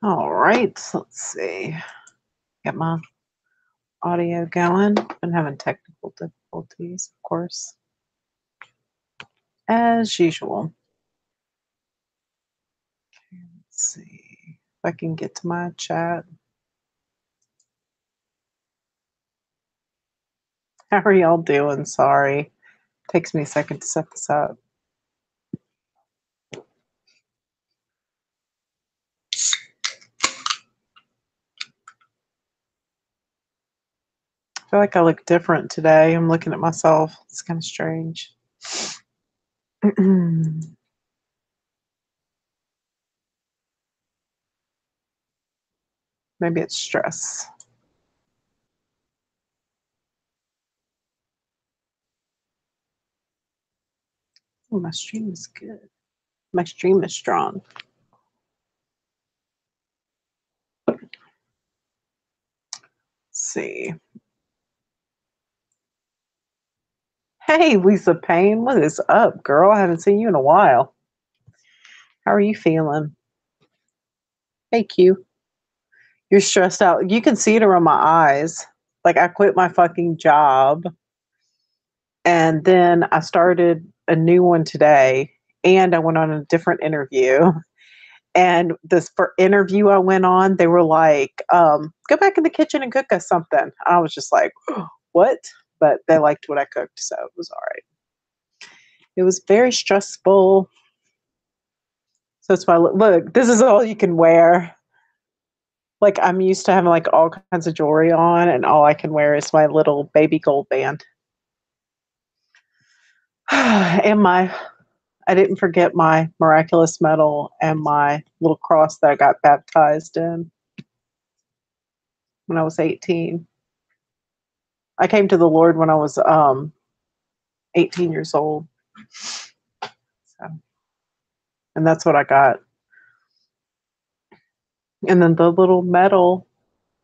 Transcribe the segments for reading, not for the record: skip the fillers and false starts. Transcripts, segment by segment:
All right, so let's see. Get my audio going. Been having technical difficulties, of course, as usual. Let's see if I can get to my chat. How are y'all doing? Sorry. Takes me a second to set this up. I feel like I look different today. I'm looking at myself. It's kind of strange. Maybe it's stress. Oh, my stream is good. My stream is strong. Let's see. Hey, Lisa Payne, what is up, girl? I haven't seen you in a while. How are you feeling? Hey, Q. You're stressed out. You can see it around my eyes. Like, I quit my fucking job, and then I started a new one today, and I went on a different interview. And this interview I went on, they were like, go back in the kitchen and cook us something. I was just like, what? But they liked what I cooked, so it was all right. It was very stressful. So it's my look, this is all you can wear. Like, I'm used to having like all kinds of jewelry on, and all I can wear is my little baby gold band. And I didn't forget my miraculous medal and my little cross that I got baptized in when I was 18. I came to the Lord when I was 18 years old. So, and that's what I got. And then the little medal,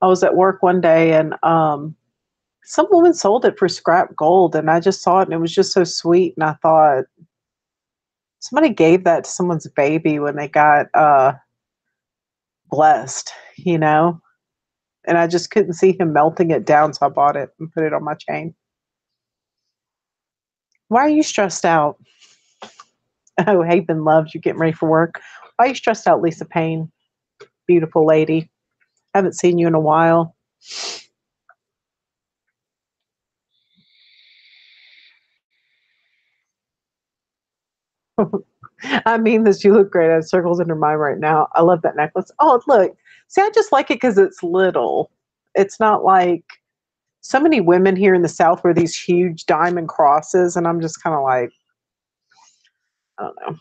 I was at work one day, and some woman sold it for scrap gold, and I just saw it and it was just so sweet, and I thought somebody gave that to someone's baby when they got blessed, you know? And I just couldn't see him melting it down, so I bought it and put it on my chain. Why are you stressed out? Oh, Haven loves you getting ready for work. Why are you stressed out, Lisa Payne? Beautiful lady. Haven't seen you in a while. I mean this. You look great. I have circles in her mind right now. I love that necklace. Oh, look. See, I just like it because it's little. It's not like so many women here in the South wear these huge diamond crosses, and I'm just kind of like, I don't know.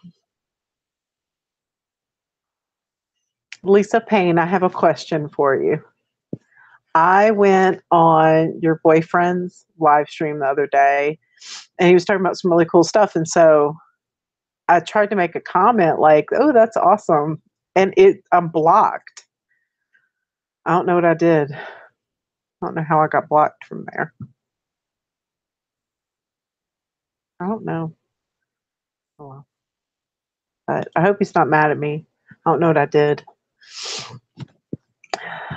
Lisa Payne, I have a question for you. I went on your boyfriend's live stream the other day, and he was talking about some really cool stuff. And so I tried to make a comment like, "Oh, that's awesome," and I'm blocked. I don't know what I did. I don't know how I got blocked from there. I don't know. Oh, well. But I hope he's not mad at me. I don't know what I did.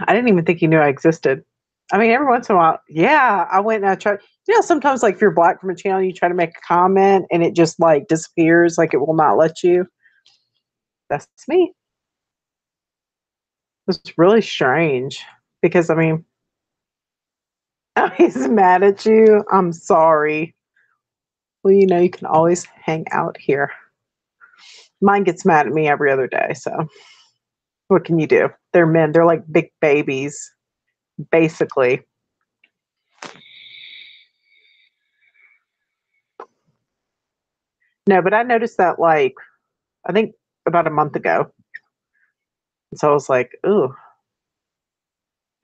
I didn't even think he knew I existed. I mean, every once in a while, yeah, I went and I tried. You know, sometimes like if you're black from a channel, you try to make a comment and it just like disappears, like it will not let you. That's me. It's really strange because I mean, he's mad at you. I'm sorry. Well, you know, you can always hang out here. Mine gets mad at me every other day. So what can you do? They're men. They're like big babies, basically. No, but I noticed that like I think about a month ago. So I was like, ooh.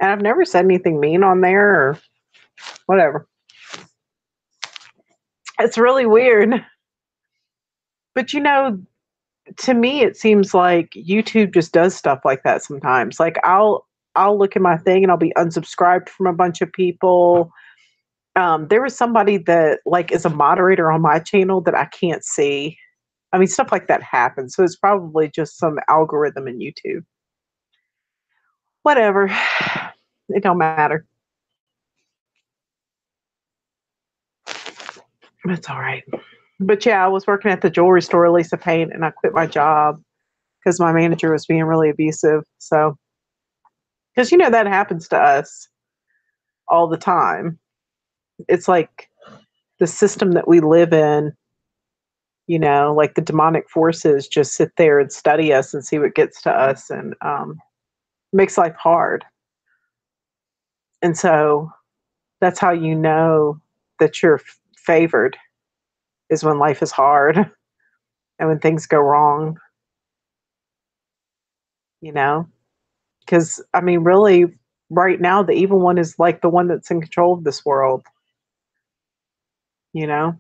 And I've never said anything mean on there or whatever. It's really weird. But you know, to me it seems like YouTube just does stuff like that sometimes. Like I'll look at my thing and I'll be unsubscribed from a bunch of people. There was somebody that like is a moderator on my channel that I can't see. I mean, stuff like that happens. So it's probably just some algorithm in YouTube. Whatever. It don't matter. It's all right. But yeah, I was working at the jewelry store, Lisa Payne, and I quit my job because my manager was being really abusive. So, because that happens to us all the time. It's like the system that we live in, like the demonic forces just sit there and study us and see what gets to us, and makes life hard. And so that's how you know that you're favored, is when life is hard and when things go wrong, you know? Because, I mean, really, right now, the evil one is like the one that's in control of this world, you know?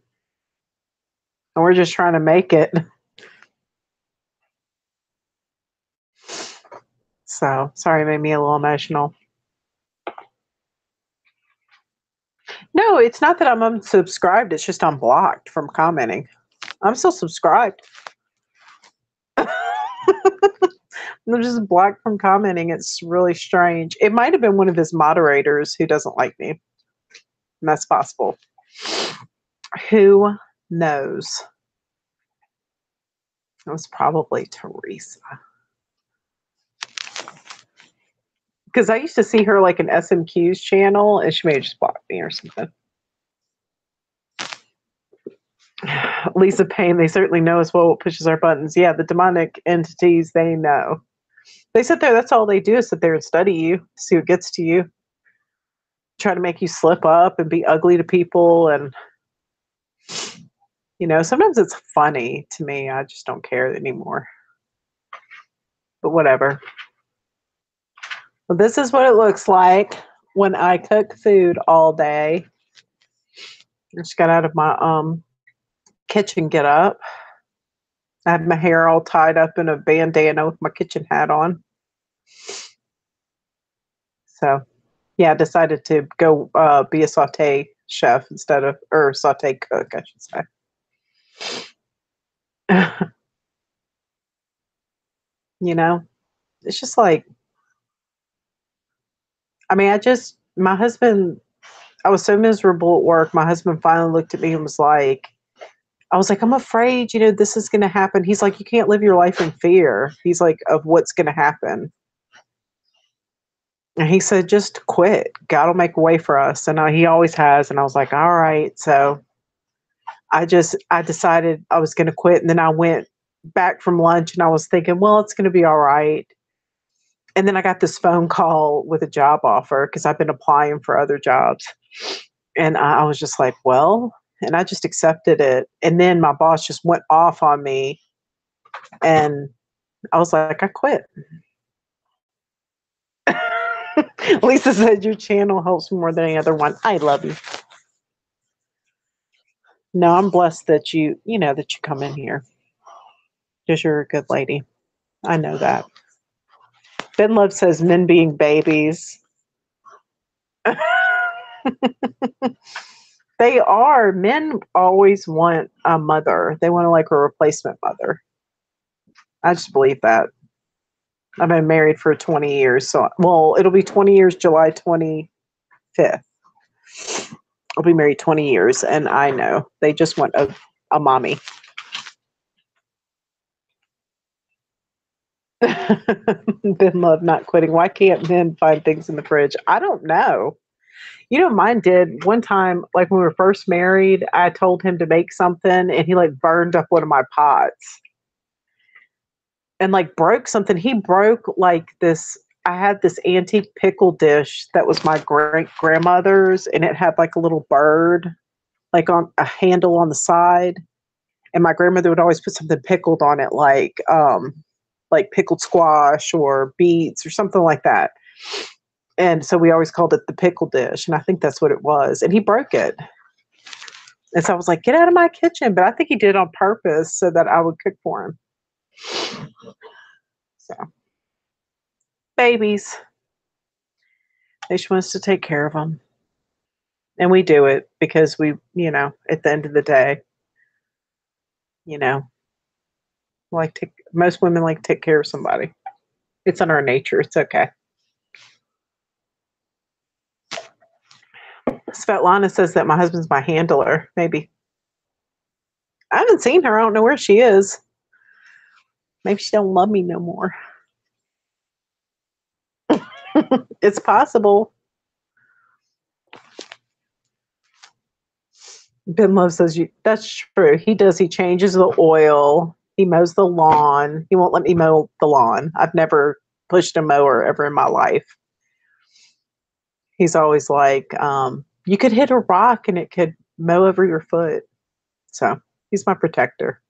And we're just trying to make it. So, sorry, it made me a little emotional. No, it's not that I'm unsubscribed. It's just I'm blocked from commenting. I'm still subscribed. I'm just blocked from commenting. It's really strange. It might have been one of his moderators who doesn't like me. And that's possible. Who knows? It was probably Teresa. Because I used to see her like in SMQ's channel, and she may have just blocked me or something. Lisa Payne, they certainly know as well what pushes our buttons. Yeah, the demonic entities, they know. They sit there, that's all they do is sit there and study you, see what gets to you, try to make you slip up and be ugly to people. And, sometimes it's funny to me. I just don't care anymore. But whatever. Well, this is what it looks like when I cook food all day. I just got out of my kitchen get up. I had my hair all tied up in a bandana with my kitchen hat on. So, yeah, I decided to go be a saute chef or saute cook, I should say. It's just like, I mean, my husband, I was so miserable at work. My husband finally looked at me and was like, I'm afraid, this is going to happen. He's like, you can't live your life in fear. He's like, of what's going to happen. And he said, just quit. God will make a way for us. And he always has. And I was like, all right. So I decided I was going to quit. And then I went back from lunch and I was thinking, well, it's going to be all right. And then I got this phone call with a job offer because I've been applying for other jobs. And I was just like, well, and I just accepted it. And then my boss just went off on me. And I was like, I quit. Lisa said your channel helps more than any other one. I love you. No, I'm blessed that that you come in here. Because you're a good lady. I know that. Ben Love says men being babies. They are. Men always want a mother. They want like a replacement mother. I just believe that. I've been married for 20 years. So, well, it'll be 20 years, July 25th. I'll be married 20 years. And I know they just want a mommy. Ben Love not quitting. Why can't men find things in the fridge? I don't know. Mine did one time, like when we were first married, I told him to make something and he like burned up one of my pots and like broke something. He broke like this. I had this antique pickle dish that was my great grandmother's and it had like a little bird, like on a handle on the side. And my grandmother would always put something pickled on it, like pickled squash or beets or something like that. And so we always called it the pickle dish. And I think that's what it was. And he broke it. And so I was like, get out of my kitchen. But I think he did it on purpose so that I would cook for him. So, babies. They just want us to take care of them. And we do it because we, at the end of the day, most women like to take care of somebody. It's in our nature. It's okay. Svetlana says that my husband's my handler. Maybe. I haven't seen her. I don't know where she is. Maybe she don't love me no more. It's possible. Ben Love says you. That's true. He does. He changes the oil. He mows the lawn. He won't let me mow the lawn. I've never pushed a mower ever in my life. He's always like, you could hit a rock and it could mow over your foot. So he's my protector.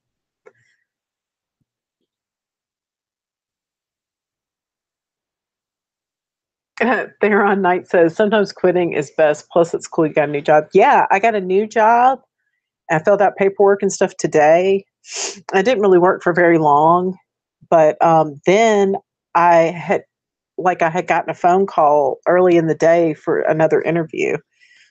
Theron Knight says, sometimes quitting is best. Plus, it's cool you got a new job. Yeah, I got a new job. I filled out paperwork and stuff today. I didn't really work for very long, but then I had gotten a phone call early in the day for another interview.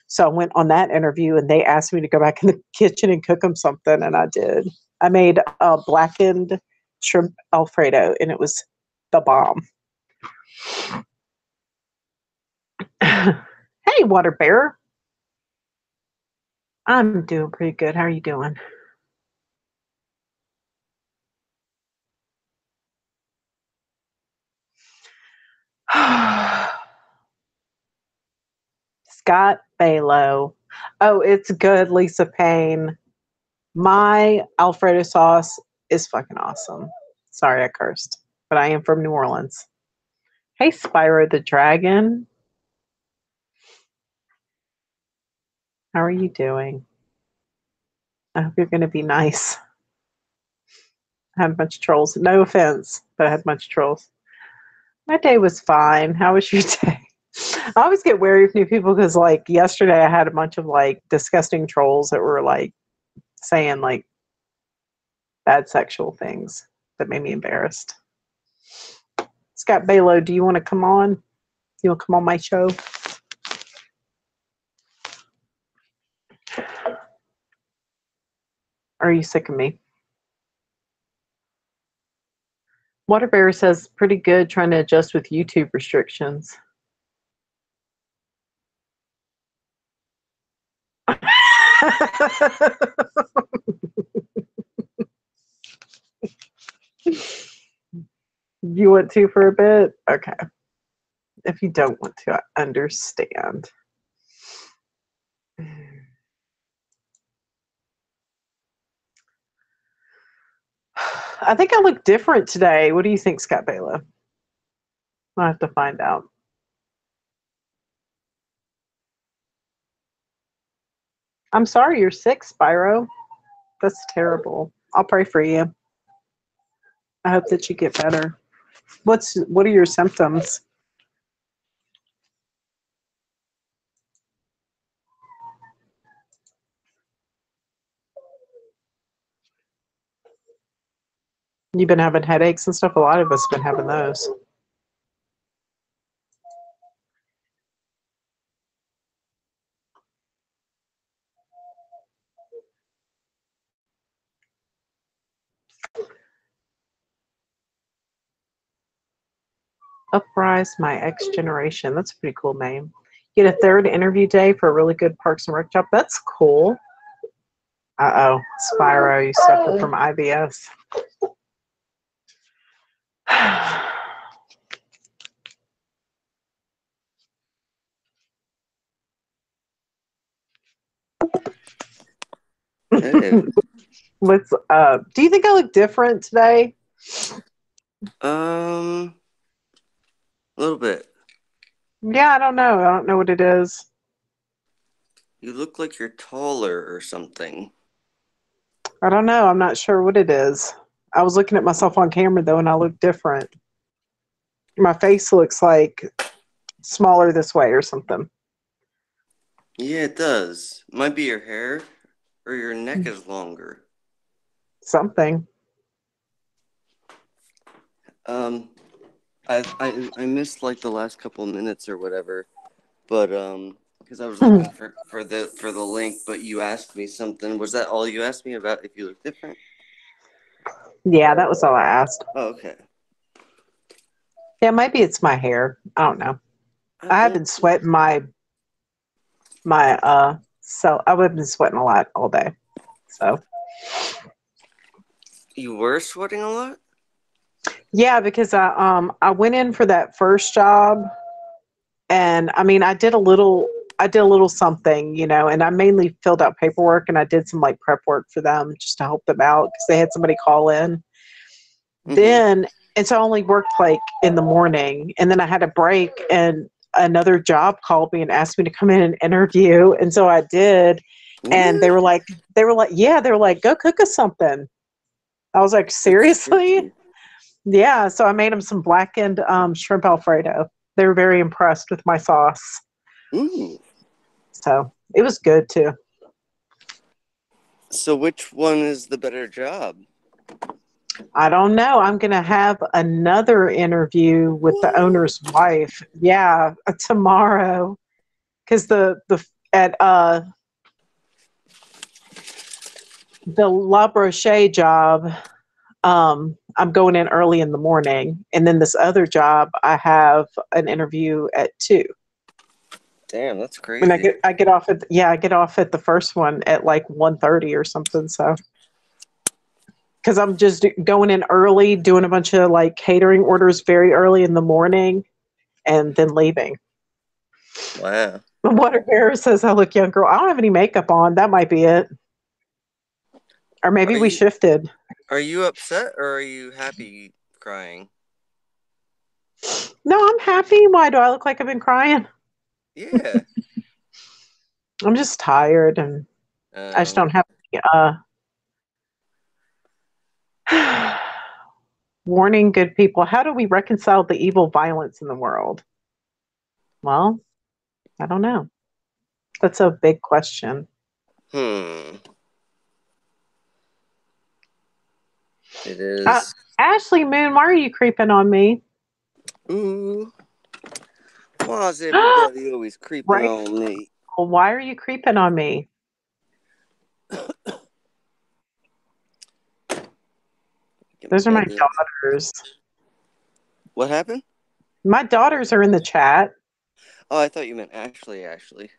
So I went on that interview and they asked me to go back in the kitchen and cook them something, and I did. I made a blackened shrimp Alfredo, and it was the bomb. Hey, Water Bear. I'm doing pretty good. How are you doing? Scott Balow. Oh, it's good, Lisa Payne. My Alfredo sauce is fucking awesome. Sorry I cursed, but I am from New Orleans. Hey, Spyro the Dragon. How are you doing? I hope you're going to be nice. I had a bunch of trolls. No offense, but I had a bunch of trolls. My day was fine. How was your day? I always get wary of new people because, like, yesterday I had a bunch of, like, disgusting trolls that were, like, saying, like, bad sexual things that made me embarrassed. Scott Balow, do you want to come on? You want to come on my show? Or are you sick of me? Waterbear says pretty good trying to adjust with YouTube restrictions. You want to for a bit? Okay. If you don't want to, I understand. I think I look different today. What do you think, Scott Balow? I'll have to find out. I'm sorry you're sick, Spyro. That's terrible. I'll pray for you. I hope that you get better. What are your symptoms? You've been having headaches and stuff? A lot of us have been having those. Uprise My X Generation. That's a pretty cool name. Get a third interview day for a really good Parks and Rec job. That's cool. Uh-oh. Spyro, you suffer from IBS. Hey. What's up? Do you think I look different today? A little bit. Yeah, I don't know. I don't know what it is. You look like you're taller or something. I don't know. I'm not sure what it is. I was looking at myself on camera though, and I look different. My face looks like smaller this way or something. Yeah, it does. Might be your hair or your neck is longer. Something. I missed like the last couple minutes or whatever, but because I was looking for the link, but you asked me something. Was that all you asked me about? If you look different? Yeah, that was all I asked. Oh, okay. Yeah, maybe it's my hair. I don't know. I have been sweating my my so I would have been sweating a lot all day. So You were sweating a lot? yeah, because I went in for that first job, and I mean I did a little something, you know, and I mainly filled out paperwork, and I did some like prep work for them just to help them out because they had somebody call in. Mm-hmm. Then and so I only worked like in the morning, and then I had a break, and another job called me and asked me to come in and interview, and so I did. And What? yeah, they were like, go cook us something. I was like, That's seriously? crazy. Yeah, so I made them some blackened shrimp Alfredo. They were very impressed with my sauce. Ooh. So it was good too. So which one is the better job? I don't know. I'm going to have another interview with the What? owner's wife. Yeah, tomorrow. Because the at the La Broche job, I'm going in early in the morning, and then this other job, I have an interview at 2. Damn, that's And crazy. I get off at I get off at the first one at like 1:30 or something. So because I'm just going in early, doing a bunch of like catering orders very early in the morning, and then leaving. Wow. Water Bear says I look young, girl. I don't have any makeup on. That might be it, or maybe Are we you shifted. are you upset or are you happy crying? No, I'm happy. Why do I look like I've been crying? Yeah. I'm just tired, and I just Um, don't have. Warning, good people. How do we reconcile the evil violence in the world? Well, I don't know. That's a big question. hmm. It Uh, is. Ashley Moon, why are you creeping on me? Ooh. Why's everybody always creeping Right? on me? Well, why are you creeping on me? Get my Those are my goddamn. daughters. What happened? My daughters are in the chat. Oh, I thought you meant Ashley. Ashley.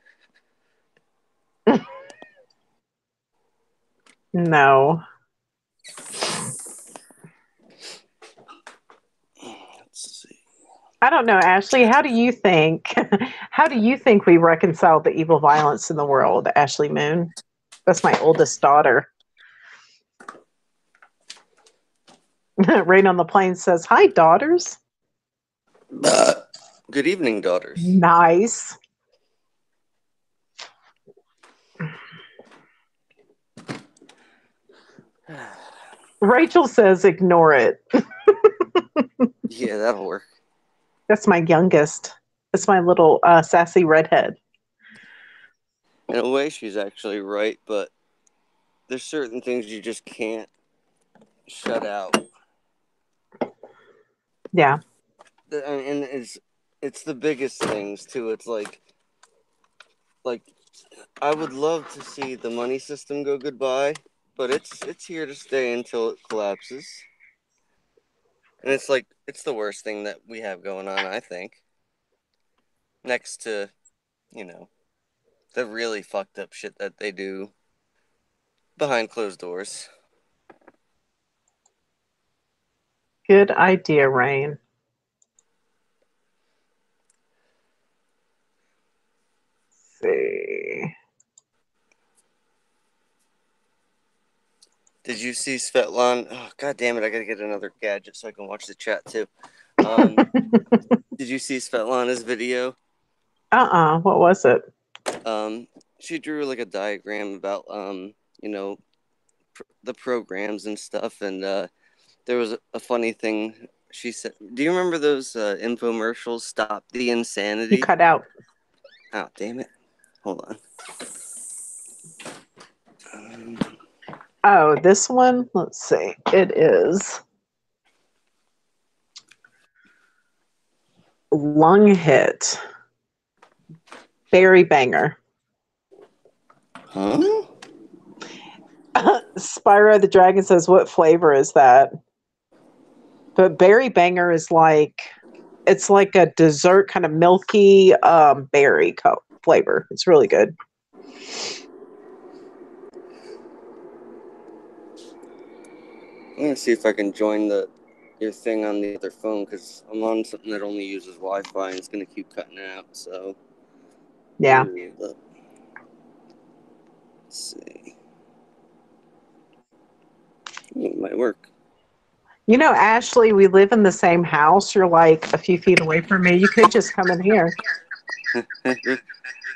No. Let's see. I don't know, Ashley. How do you think? How do you think we reconcile the evil violence in the world, Ashley Moon? That's my oldest daughter. Rain on the Plains says, "Hi, daughters." Good evening, daughters. Nice. Rachel says, "Ignore it." Yeah, that'll work. That's my youngest. That's my little sassy redhead. In a way, she's actually right, but there's certain things you just can't shut out. Yeah. And it's the biggest things too. It's like I would love to see the money system go goodbye, but it's here to stay until it collapses. And it's like it's the worst thing that we have going on, I think. Next to, you know, the really fucked up shit that they do behind closed doors. Good idea, Rain. Let's see. Did you see Svetlana? Oh, God damn it! I gotta get another gadget so I can watch the chat too. Did you see Svetlana's video? What was it? Um, she drew like a diagram about you know, the programs and stuff, and there was a funny thing she said. Do you remember those infomercials? Stop the You insanity. cut out. Oh, damn it! Hold on. Um, Oh, this one? Let's see. It is Lung Hit. Berry Banger. huh? Spyro the Dragon says, "What flavor is that?" But Berry Banger is like it's like a dessert kind of milky berry flavor. It's really good. I'm gonna see if I can join your thing on the other phone because I'm on something that only uses Wi-Fi and it's gonna keep cutting out. So Yeah. let's see. It might work. You know, Ashley, we live in the same house. You're like a few feet away from me. You could just come in here.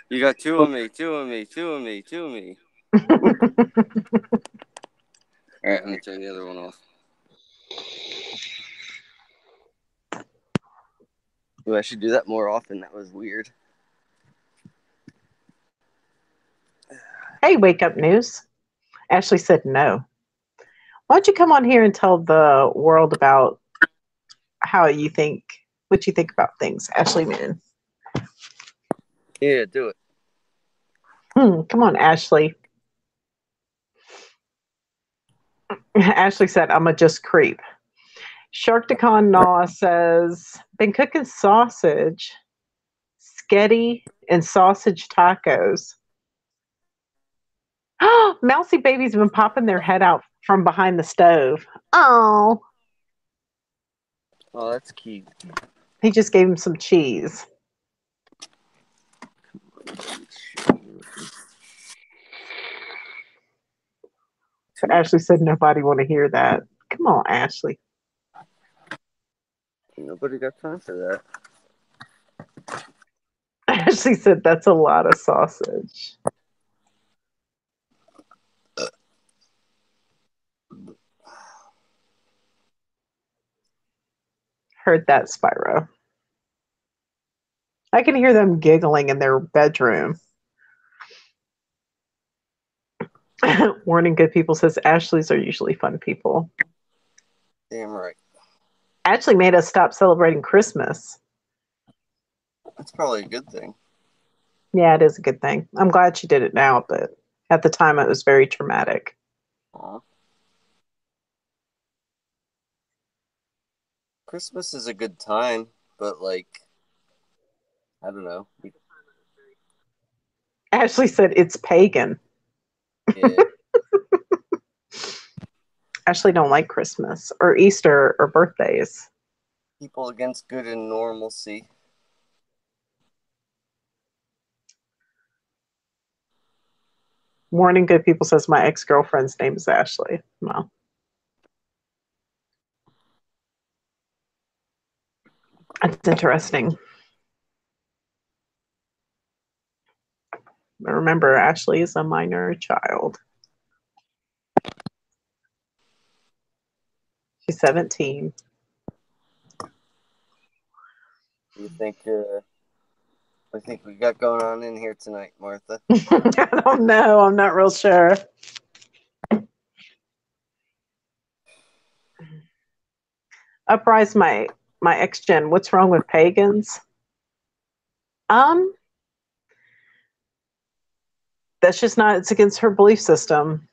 You got two of me, two of me, two of me, two of me. All right, let me turn the other one off. Ooh, I should do that more often. That was weird. Hey, wake up news. Ashley said no. Why don't you come on here and tell the world about what you think about things, Ashley Moon? Yeah, do it. Come on, Ashley. Ashley said, I'm a just creep. Sharkticon Naw says, been cooking sausage, sketty, and sausage tacos. Mousy baby's been popping their head out from behind the stove. Oh, Oh, that's cute. he just gave him some cheese. But Ashley said nobody want to hear that. Come on, Ashley. Nobody got time for that. Ashley said that's a lot of sausage. Heard that, Spyro. I can hear them giggling in their bedroom. Warning good people says Ashleys are usually fun people. Damn right. Ashley made us stop celebrating Christmas. That's probably a good thing. Yeah, it is a good thing. I'm glad she did it now, but at the time it was very traumatic. Aww. Christmas is a good time, but like, I don't know. Ashley said it's pagan. Yeah. Ashley don't like Christmas or Easter or birthdays. People against good and normalcy. Warning good people says my ex-girlfriend's name is Ashley. Well, that's interesting. But remember, Ashley is a minor child. She's 17. You think? What do you think we got going on in here tonight, Martha? I don't know. I'm not real sure. Uprise my ex-gen. What's wrong with pagans? Um, that's just not. It's against her belief system.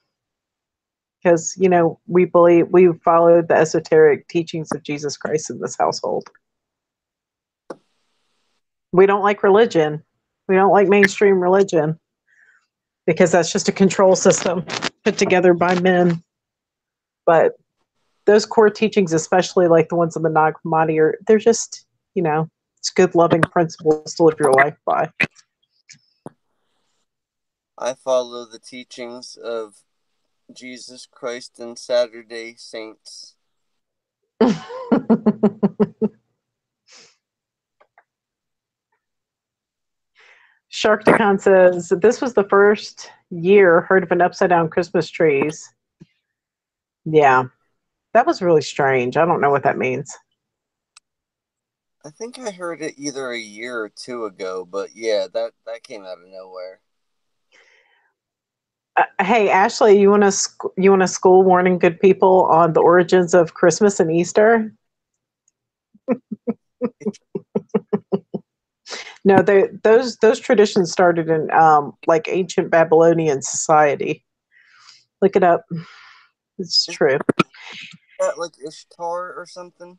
Because we followed the esoteric teachings of Jesus Christ in this household. We don't like religion. We don't like mainstream religion because that's just a control system put together by men. But those core teachings, especially like the ones in the Nag Hammadi, they're just, it's good, loving principles to live your life by. I follow the teachings of Jesus Christ and Saturday Saints. Sharkticon says, this was the first year heard of an upside down Christmas trees. Yeah, that was really strange. I don't know what that means. I think I heard it either a year or two ago, but yeah, that came out of nowhere. Hey, Ashley, you want to school warning good people on the origins of Christmas and Easter? No, those traditions started in like ancient Babylonian society. Look it up. It's true. That like Ishtar or something?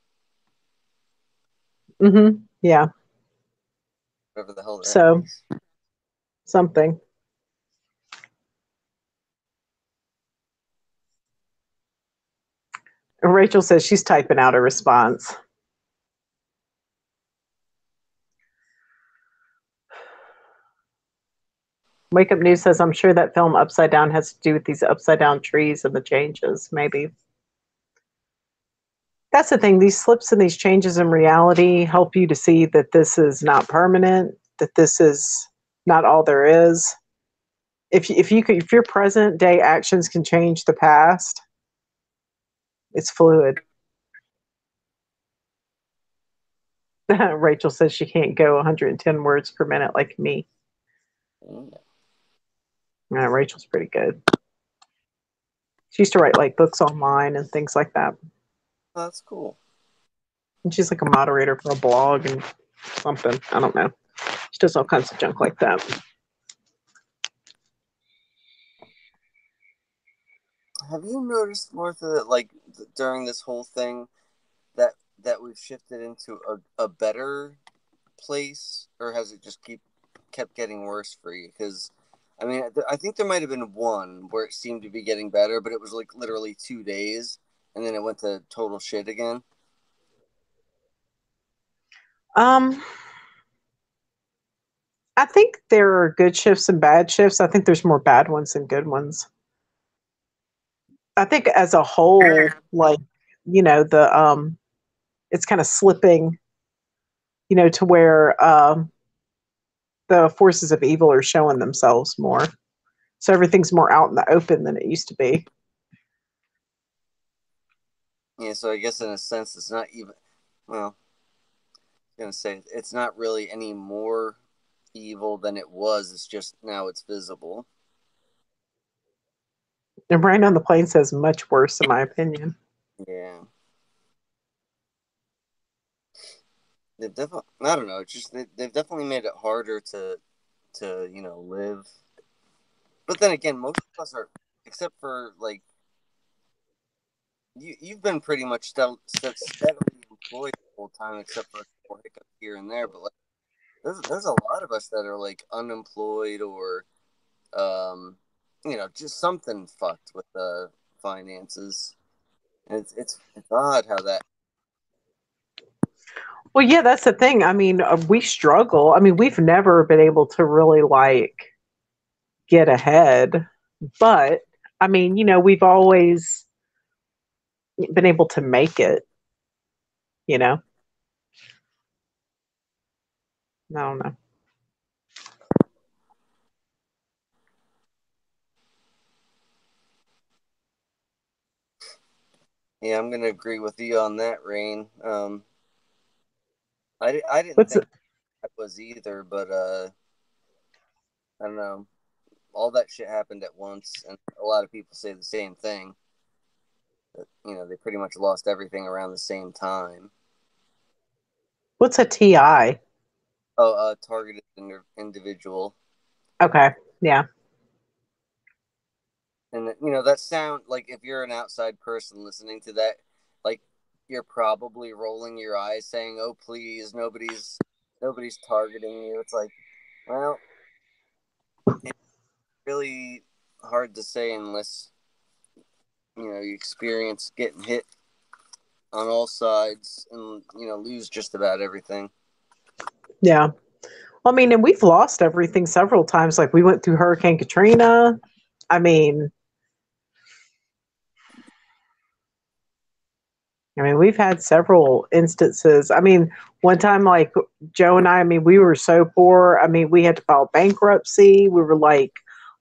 Mm-hmm. Yeah. Whatever the hell that So is. something. Rachel says she's typing out a response. Wake Up News says, I'm sure that film Upside Down has to do with these upside down trees and the changes, maybe. That's the thing. These slips and these changes in reality help you to see that this is not permanent, that this is not all there is. If your present day actions can change the past, it's fluid. Rachel says she can't go 110 words per minute like me. Rachel's pretty good. She used to write like books online and things like that. Oh, that's cool. And she's like a moderator for a blog and something. I don't know. She does all kinds of junk like that. Have you noticed, Martha, that like during this whole thing that we've shifted into a better place, or has it just kept getting worse for you? Because I mean, I think there might have been one where it seemed to be getting better, but it was like literally 2 days, and then it went to total shit again. Um, I think there are good shifts and bad shifts. I think there's more bad ones than good ones. I think as a whole, like, the it's kind of slipping, to where the forces of evil are showing themselves more. So everything's more out in the open than it used to be. Yeah, so I guess in a sense, it's not even. Well, I'm gonna say it's not really any more evil than it was. It's just now it's visible. And Brian on the Plane says much worse, in my opinion. Yeah. They've definitely, I don't know, it's just they've definitely made it harder to live. But then again, most of us are, except for like you've been pretty much steadily employed the whole time, except for a couple hiccups here and there. But like, there's a lot of us that are like unemployed or just something fucked with the finances. And it's odd how that. Well, yeah, that's the thing. I mean, we struggle. I mean, we've never been able to really like get ahead, but I mean, we've always been able to make it, you know? I don't know. Yeah, I'm gonna agree with you on that, Rain. I didn't What's think it? that was either, but I don't know. All that shit happened at once, and a lot of people say the same thing. That, they pretty much lost everything around the same time. What's a TI? Oh, targeted individual, Okay. Yeah. and that sound like if you're an outside person listening to that, like you're probably rolling your eyes, saying, "Oh, please, nobody's targeting you." It's like, well, it's really hard to say unless you experience getting hit on all sides and lose just about everything. Yeah. Well, I mean, and we've lost everything several times. Like we went through Hurricane Katrina. I mean, we've had several instances. I mean, one time, like Joe and I mean, we were so poor. I mean, we had to file bankruptcy. We were like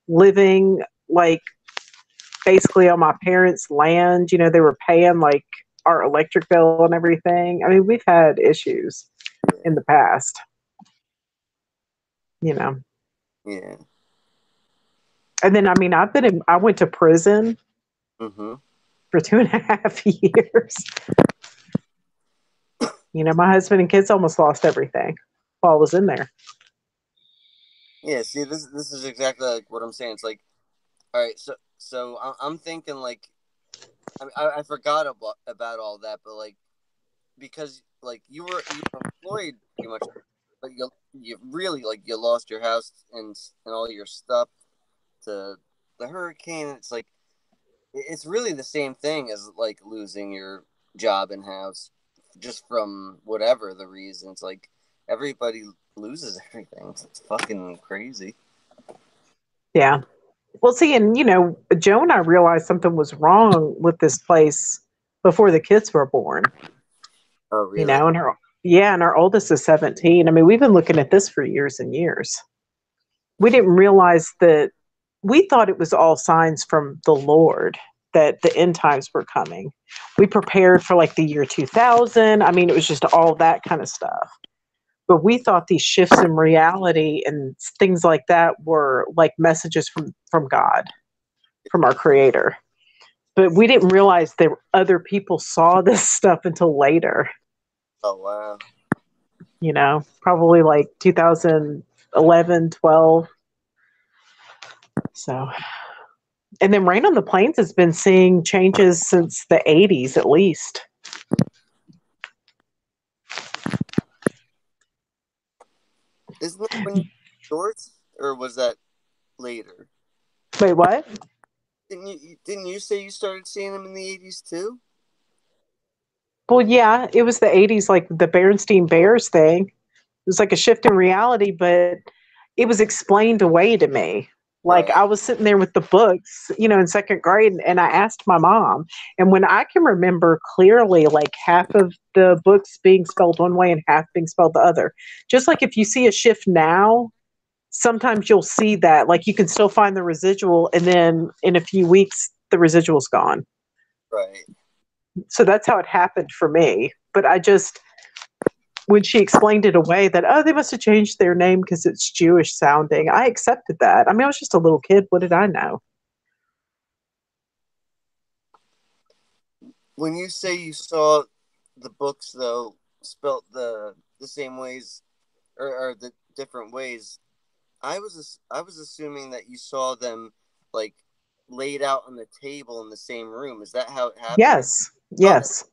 living like basically on my parents' land. They were paying like our electric bill and everything. I mean, we've had issues in the past, you know. Yeah. And then, I mean, I went to prison Mm-hmm. for 2.5 years. My husband and kids almost lost everything while I was in there. Yeah. See, this is exactly like what I'm saying. It's like, all right, so I'm thinking like, I mean, I forgot about all that, but like because like you were employed pretty much but you really like you lost your house and all your stuff to the hurricane. It's like it's really the same thing as like losing your job and house just from whatever the reason. It's like everybody loses everything. It's fucking crazy. Yeah. Well, see, and Joe and I realized something was wrong with this place before the kids were born. Oh, really? And our oldest is 17. I mean, we've been looking at this for years and years. We didn't realize that we thought it was all signs from the Lord that the end times were coming. We prepared for like the year 2000. I mean, it was just all that kind of stuff. But we thought these shifts in reality and things like that were like messages from God, from our creator. But we didn't realize that other people saw this stuff until later. Oh, wow. Probably like 2011, 12. So, and then Rain on the Plains has been seeing changes since the 80s at least. Isn't that when you shorts, or was that later? Wait, what? Didn't you say you started seeing them in the 80s too? Well, yeah, it was the 80s, like the Berenstein Bears thing. It was like a shift in reality, but it was explained away to me. Like Right. I was sitting there with the books, in second grade, and I asked my mom. And when I can remember clearly, like half of the books being spelled one way and half being spelled the other. Just like if you see a shift now, sometimes you'll see that. Like you can still find the residual, and then in a few weeks, the residual's gone. Right. So that's how it happened for me. But when she explained it away that, oh, they must have changed their name because it's Jewish sounding, I accepted that. I mean, I was just a little kid. What did I know? When you say you saw the books though spelt the same ways or the different ways, I was assuming that you saw them like laid out on the table in the same room. Is that how it happened? Yes. Oh, Yes.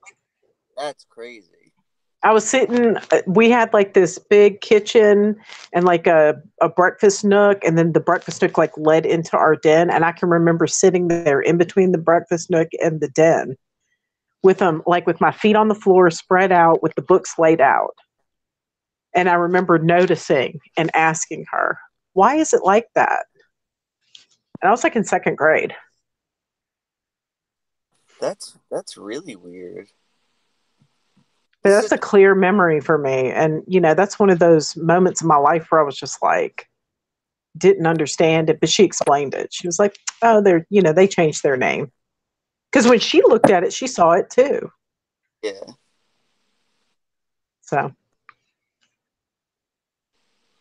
that's crazy. I was sitting, we had like this big kitchen and like a breakfast nook, and then the breakfast nook like led into our den. And I can remember sitting there in between the breakfast nook and the den with them, like with my feet on the floor, spread out, with the books laid out. And I remember noticing and asking her, why is it like that? And I was like in second grade. That's really weird. But It's that's such a clear memory for me. And, that's one of those moments in my life where I was just like, didn't understand it, but she explained it. She was like, oh, they changed their name. Because when she looked at it, she saw it too. yeah. So,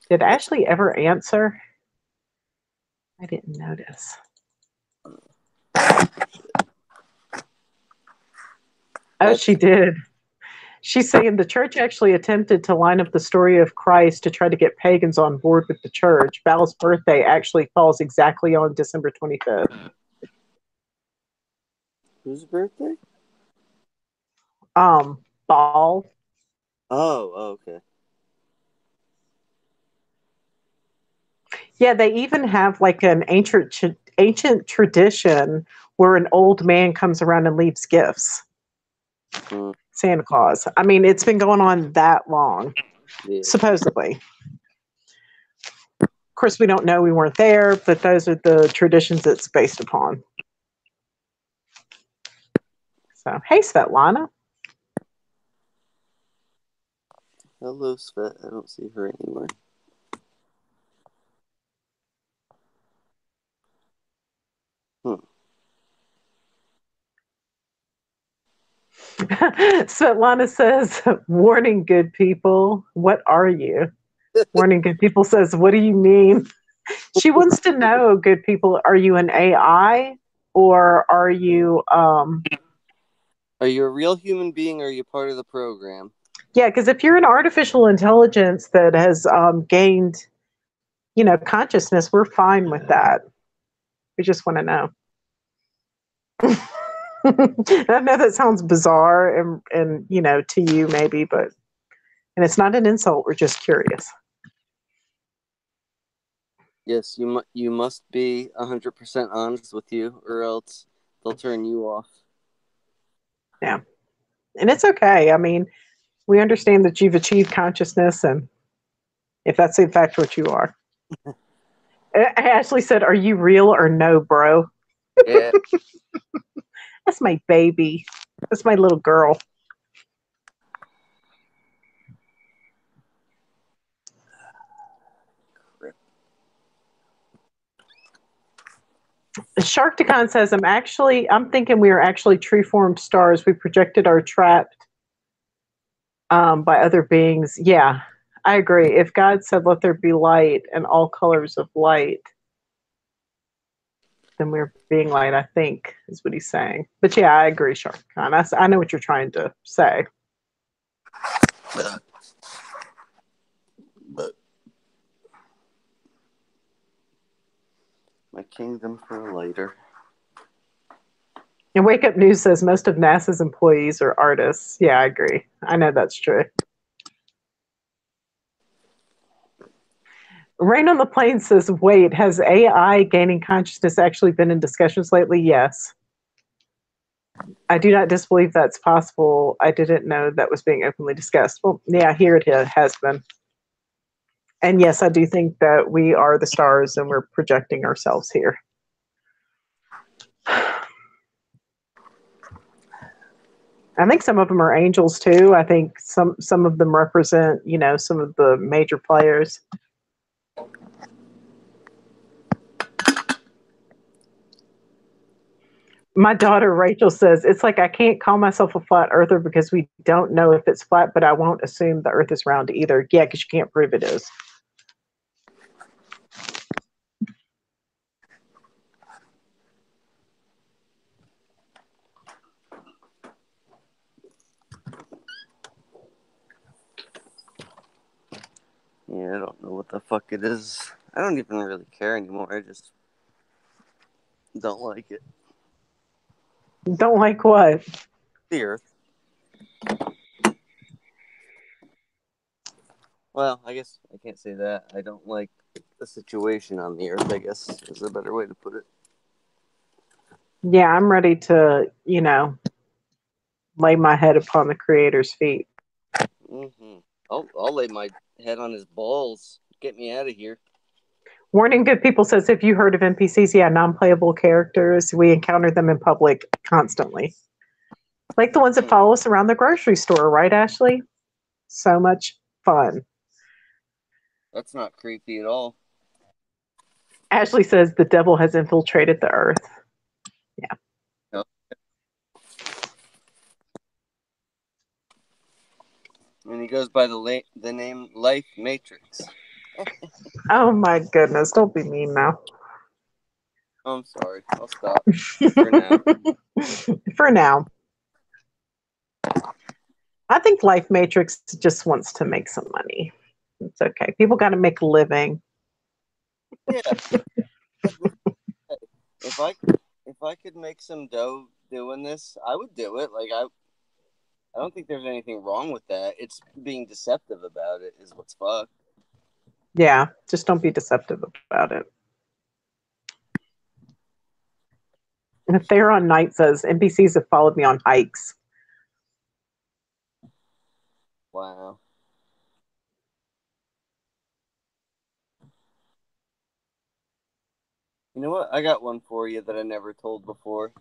did That's Ashley ever answer? I didn't notice. Oh, she that's did. She's saying the church actually attempted to line up the story of Christ to try to get pagans on board with the church. Val's birthday actually falls exactly on December 25th. whose birthday? Ball. Oh, okay. Yeah, they even have like an ancient tradition where an old man comes around and leaves gifts. Mm, Santa Claus. I mean, it's been going on that long, yeah. supposedly. Of course, we don't know. We weren't there, but those are the traditions it's based upon. So, hey, Svetlana. Hello, Svet. I don't see her anywhere. Hmm. Svetlana says, warning, good people. What are you? Warning, good people says, what do you mean? She wants to know, good people, are you an AI or are you, Are you a real human being or are you part of the program? yeah, because if you're an artificial intelligence that has gained, consciousness, we're fine with that. We just want to know. I know that sounds bizarre and to you maybe, but And it's not an insult. We're just curious. Yes, you must be 100% honest with you, or else they'll turn you off. Yeah. And it's okay. I mean, we understand that you've achieved consciousness, and if that's in fact what you are. Ashley said, "Are you real or no, bro?" Yeah. That's my baby. That's my little girl. Sharkticon says, I'm thinking we are actually true formed stars. We projected our trapped by other beings. Yeah, I agree. If God said, let there be light and all colors of light, then we're being light, I think, is what he's saying. But yeah, I agree, Sharkticon. I know what you're trying to say. But my kingdom for later. And Wake Up News says most of NASA's employees are artists. Yeah, I agree. I know that's true. Rain on the Plains says, wait, has AI gaining consciousness actually been in discussions lately? Yes. I do not disbelieve that's possible. I didn't know that was being openly discussed. Well, yeah, here it has been. And yes, I do think that we are the stars and we're projecting ourselves here. I think some of them are angels too. I think some of them represent, some of the major players. My daughter Rachel says, it's like I can't call myself a flat earther because we don't know if it's flat, but I won't assume the earth is round either. Yeah, because you can't prove it is. Yeah, I don't know what the fuck it is. I don't even really care anymore. I just don't like it. Don't like what? The Earth. Well, I guess I can't say that. I don't like the situation on the Earth, I guess is a better way to put it. Yeah, I'm ready to, lay my head upon the Creator's feet. Mm-hmm. I'll lay my head on his balls. Get me out of here. Warning Good People says, have you heard of NPCs? Yeah, non-playable characters. We encounter them in public constantly. Like the ones that follow us around the grocery store, right, Ashley? So much fun. That's not creepy at all. Ashley says the devil has infiltrated the earth. Yeah. No. And he goes by the name Life Matrix. Oh my goodness. Don't be mean now. Oh, I'm sorry. I'll stop for now. For now. I think Life Matrix just wants to make some money. It's okay. People got to make a living. Yeah. If I could make some dough doing this, I would do it. Like I don't think there's anything wrong with that. It's being deceptive about it is what's fucked. Yeah, just don't be deceptive about it. And Theron Knight says NPCs have followed me on hikes. Wow. You know what? I got one for you that I never told before.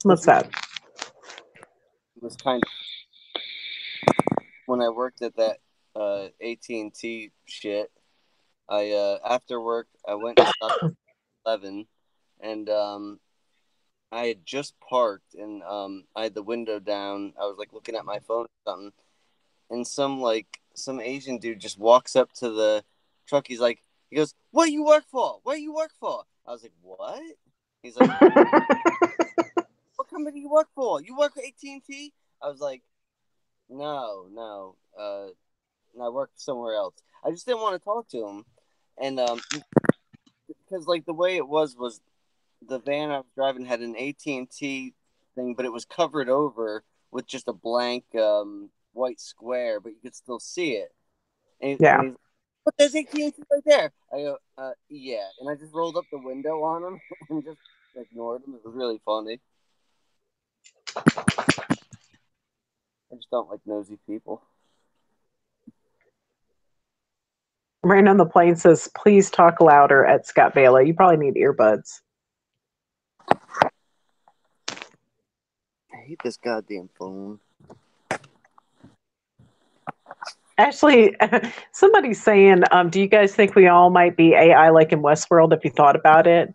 What's that? It was kind of when I worked at that AT&T shit. I after work I went and stopped at 11, and I had just parked and I had the window down. I was like looking at my phone or something, and some Asian dude just walks up to the truck. He goes, "What you work for? What you work for?" I was like, "What?" He's like, "What company you work for? You work for AT&T?" I was like, "No, no, I work somewhere else." I just didn't want to talk to him, and because like the way it was the van I was driving had an AT&T thing, but it was covered over with just a blank white square, but you could still see it. Yeah. And he's, but there's AT&T right there. I go, yeah. And I just rolled up the window on him and just ignored him. It was really funny. I just don't like nosy people. Rain on the Plane says, please talk louder at Scott Bailey. You probably need earbuds. I hate this goddamn phone. Actually, somebody's saying, do you guys think we all might be AI like in Westworld if you thought about it?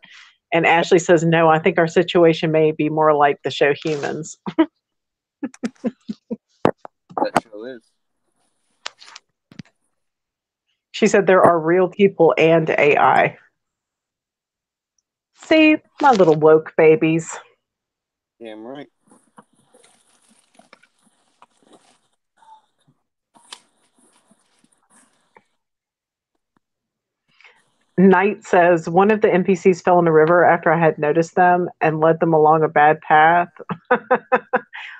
And Ashley says, no, I think our situation may be more like the show Humans. That show is. She said there are real people and AI. See, my little woke babies. Damn right. Knight says, one of the NPCs fell in the river after I had noticed them and led them along a bad path.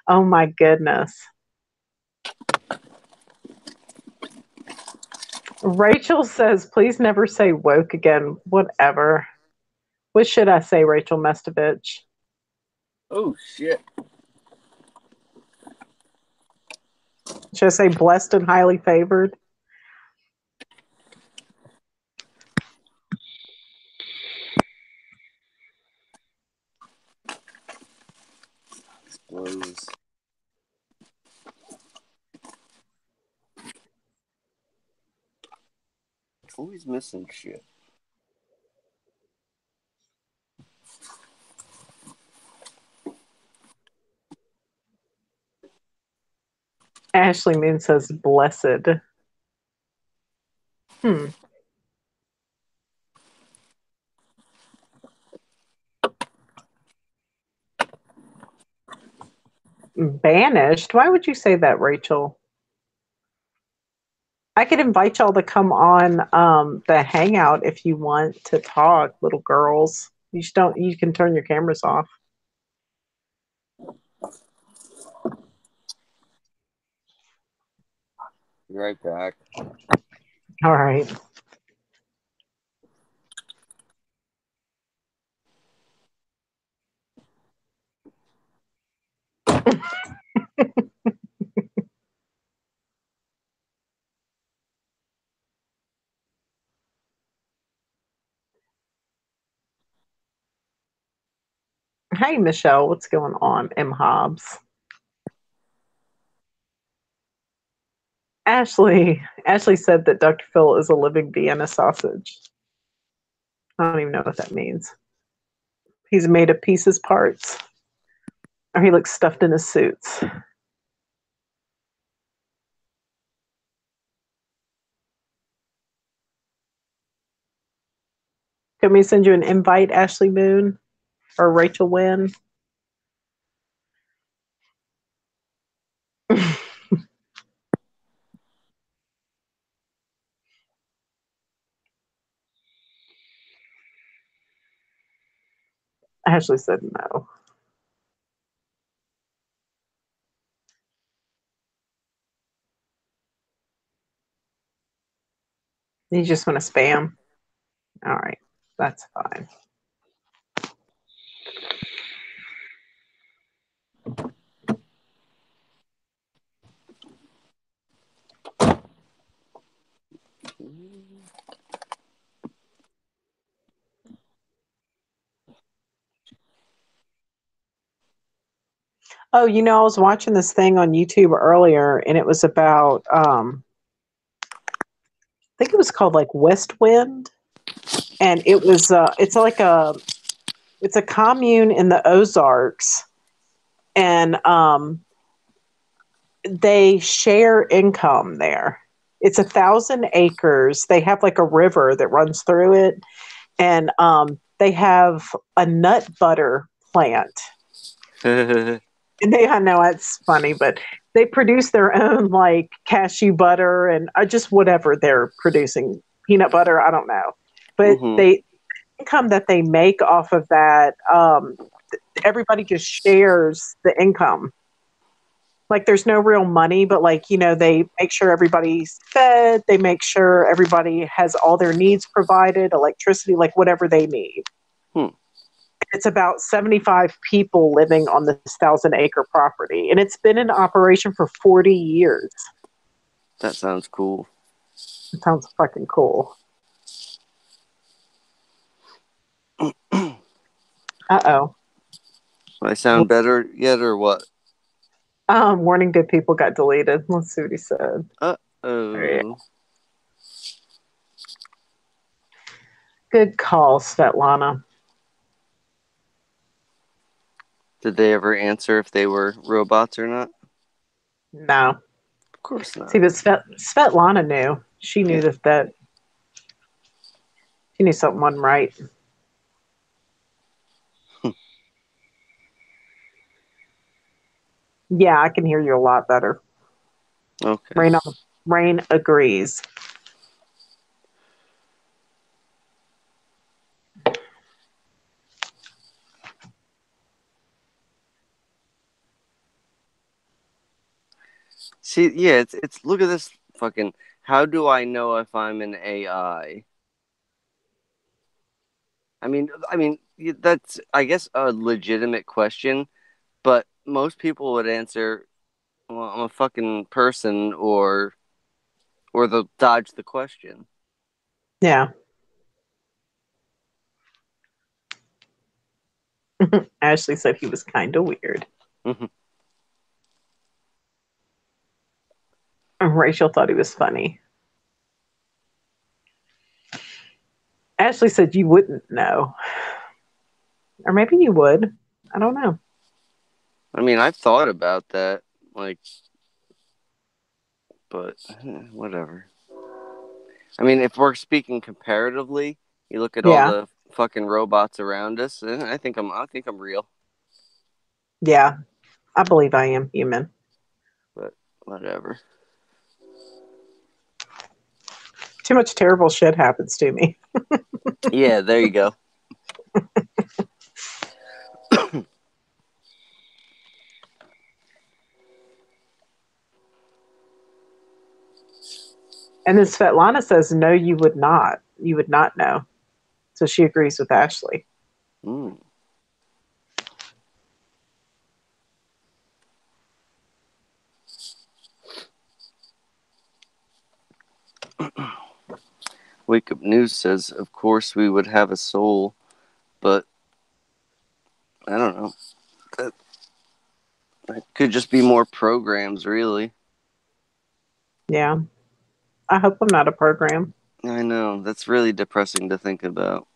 Oh my goodness. Rachel says, please never say woke again. Whatever. What should I say, Rachel Mestovich? Oh, shit. Should I say blessed and highly favored? Blows. It's always missing shit. Ashley Moon says blessed. Banished? Why would you say that, Rachel? I could invite y'all to come on the Hangout if you want to talk, little girls. You just don't. You can turn your cameras off. Be right back. All right. Hey, Michelle, what's going on? M. Hobbs. Ashley said that Dr. Phil is a living Vienna sausage. I don't even know what that means. He's made of pieces parts. Or he looks stuffed in his suits. Can we send you an invite, Ashley Moon? Or Rachel Wynn? Ashley said no. You just want to spam? All right, that's fine. Oh, I was watching this thing on YouTube earlier, and it was about, I think it was called like West Wind, and it was, it's a commune in the Ozarks, and they share income there. It's 1,000 acres. They have like a river that runs through it, and they have a nut butter plant. And I know it's funny, but they produce their own like cashew butter and just whatever they're producing, peanut butter. I don't know, but they income that they make off of that. Everybody just shares the income. Like there's no real money, but like, they make sure everybody's fed, they make sure everybody has all their needs provided, electricity, like whatever they need. Hmm. It's about 75 people living on this 1,000-acre property, and it's been in operation for 40 years. That sounds cool. It sounds fucking cool. Uh-oh. Do I sound better yet or what? Warning, good people got deleted. Let's see what he said. Right. Uh-oh. Good call, Svetlana. Did they ever answer if they were robots or not? No. Of course not. See, but Svetlana knew. She knew Yeah. that she knew something wasn't right. Yeah, I can hear you a lot better. Okay. Rain agrees. See, yeah, it's look at this fucking. How do I know if I'm an AI? I mean, that's I guess a legitimate question, but most people would answer, "Well, I'm a fucking person," or they'll dodge the question. Yeah. Ashley said he was kind of weird. And Rachel thought he was funny. Ashley said you wouldn't know. Or maybe you would. I don't know. I mean, I've thought about that, like, but whatever. I mean, if we're speaking comparatively, you look at all Yeah. the fucking robots around us, and I think I'm real. Yeah. I believe I am human. But whatever. Too much terrible shit happens to me. Yeah, there you go. And then Svetlana says, no, you would not. You would not know. So she agrees with Ashley. Mm. Wake Up News says, of course we would have a soul, but I don't know. That could just be more programs, really. Yeah. I hope I'm not a program. I know. That's really depressing to think about.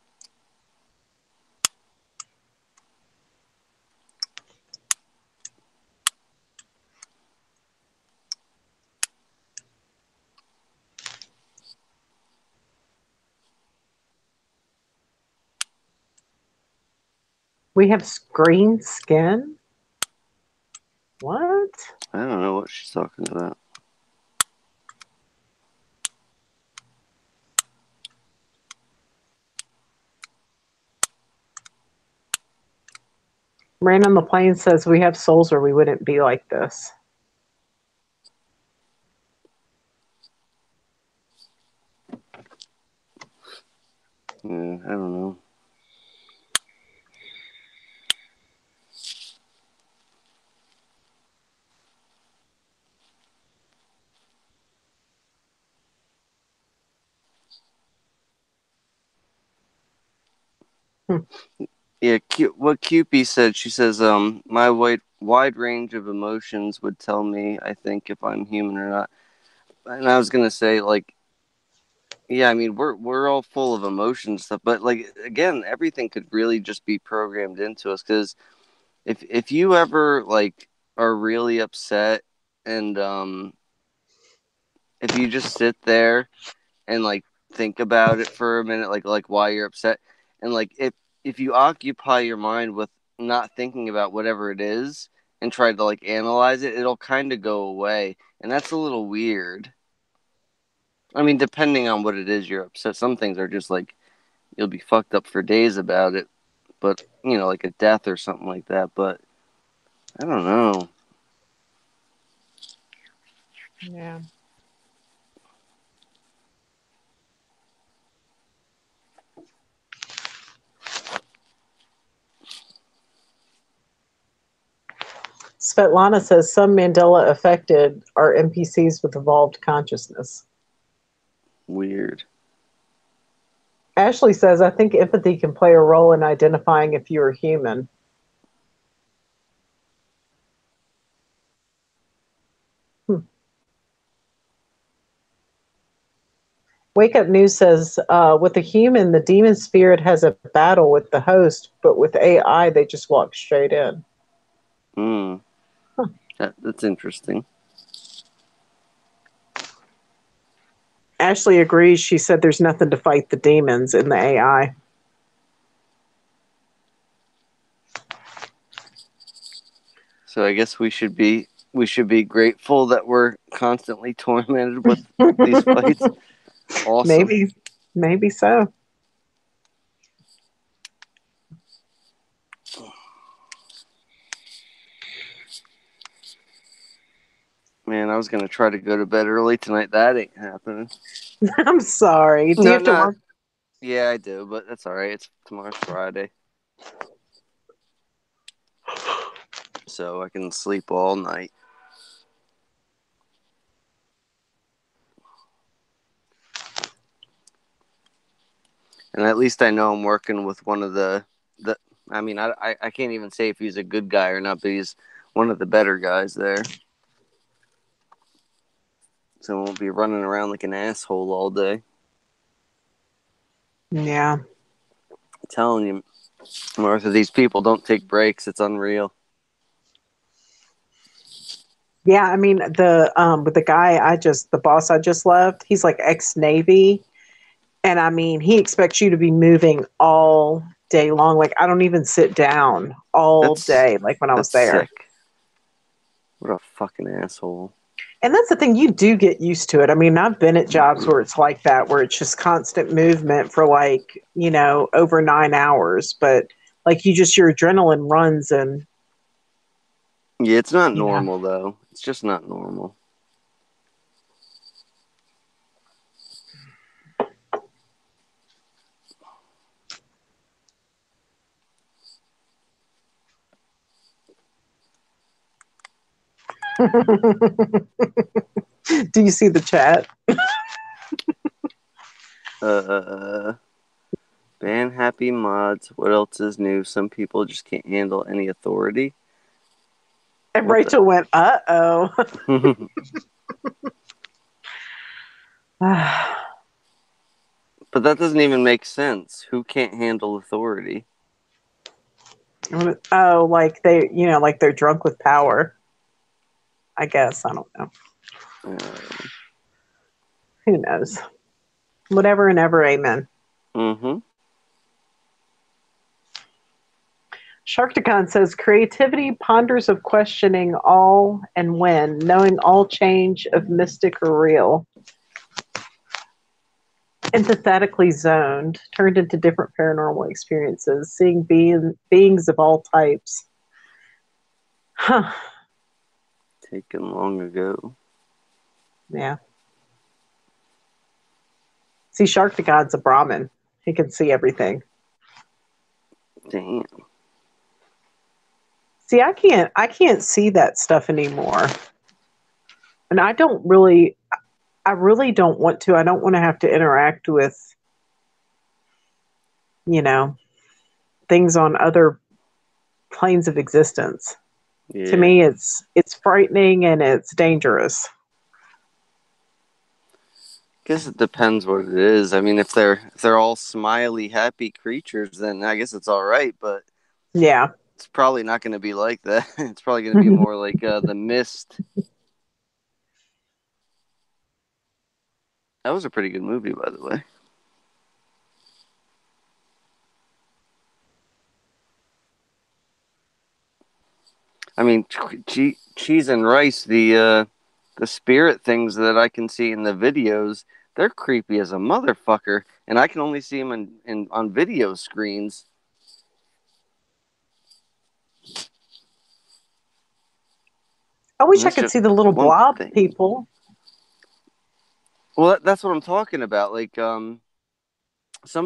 We have green skin? What? I don't know what she's talking about. Rain on the Plain says we have souls or we wouldn't be like this. Yeah, I don't know. Hmm. Yeah, what Cupie said, she says, my wide range of emotions would tell me, I think, if I'm human or not. And I was gonna say, like, yeah, I mean, we're all full of emotions stuff, but like again, everything could really just be programmed into us. Because if you ever like are really upset, and if you just sit there and like think about it for a minute, like why you're upset, and like if you occupy your mind with not thinking about whatever it is and try to like analyze it, it'll kind of go away, and that's a little weird. I mean, depending on what it is you're upset, some things are just like you'll be fucked up for days about it, but like a death or something like that. But I don't know. Yeah. Svetlana says some Mandela affected are NPCs with evolved consciousness. Weird. Ashley says, I think empathy can play a role in identifying if you're human. Wake Up News says, with a human, the demon spirit has a battle with the host, but with AI, they just walk straight in. Hmm. Huh. That's interesting. Ashley agrees. She said there's nothing to fight the demons in the AI. So I guess we should be grateful that we're constantly tormented with these fights. Awesome. Maybe so. Man, I was gonna try to go to bed early tonight. That ain't happening. I'm sorry. Do you No, have to not. work? Yeah, I do, but that's all right. It's tomorrow's Friday, so I can sleep all night. And at least I know I'm working with one of the. I mean, I can't even say if he's a good guy or not, but he's one of the better guys there. So I won't be running around like an asshole all day. Yeah. I'm telling you, Martha, these people don't take breaks. It's unreal. Yeah, I mean with the guy the boss I just left, he's like ex-Navy. And I mean, he expects you to be moving all day long. Like I don't even sit down all That's day like when I was that's there. sick. What a fucking asshole. And that's the thing, you do get used to it. I mean, I've been at jobs where it's like that, where it's just constant movement for like, over 9 hours. But like your adrenaline runs and, Yeah, it's not you know. normal though. It's just not normal. Do you see the chat? Ban happy mods. What else is new? Some people just can't handle any authority. And What Rachel went, uh-oh. the? But that doesn't even make sense. Who can't handle authority? Oh, like like they're drunk with power. I guess. I don't know. Who knows? Whatever and ever, amen. Mm-hmm. Sharkticon says creativity ponders of questioning all and when, knowing all change of mystic or real. Empathetically zoned, turned into different paranormal experiences, seeing beings of all types. Huh. Taken long ago. Yeah. See, Sharkticon's a Brahmin. He can see everything. Damn. See, I can't see that stuff anymore. And I really don't want to. I don't want to have to interact with, you know, things on other planes of existence. To Yeah. me, it's frightening and it's dangerous. Guess it depends what it is. I mean, if they're all smiley, happy creatures, then I guess it's all right. But Yeah. it's probably not going to be like that. It's probably going to be more like The Mist. That was a pretty good movie, by the way. I mean, cheese and rice, the spirit things that I can see in the videos, they're creepy as a motherfucker, and I can only see them in on video screens. I And wish I that's could just see the little one blob thing. people. Well, that's what I'm talking about. Like, some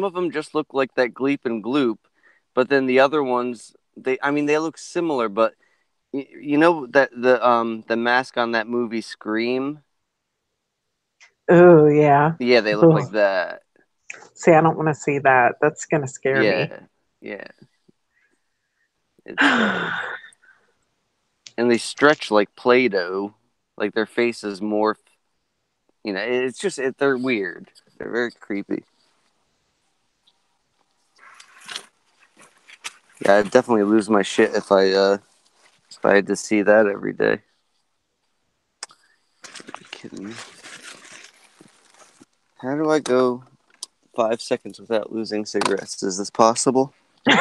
of them just look like that Gleep and Gloop, but then the other ones, I mean, they look similar, but you know that the mask on that movie Scream. Oh yeah. Yeah, they look like Ugh. that. See, I don't want to see that. That's gonna scare me. Yeah, yeah. It's and they stretch like Play-Doh, like their faces morph. You know, it's just they're weird. They're very creepy. Yeah, I'd definitely lose my shit if I had to see that every day. Are you kidding me? How do I go 5 seconds without losing cigarettes? Is this possible? All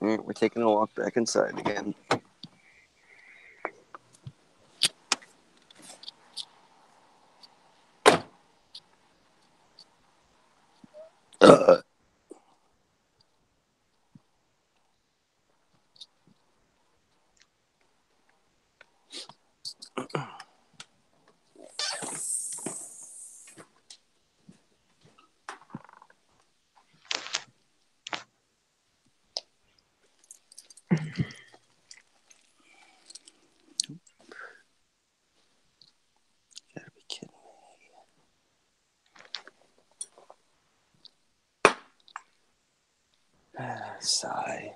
right, we're taking a walk back inside again. Uh, gotta be kidding me. Sigh.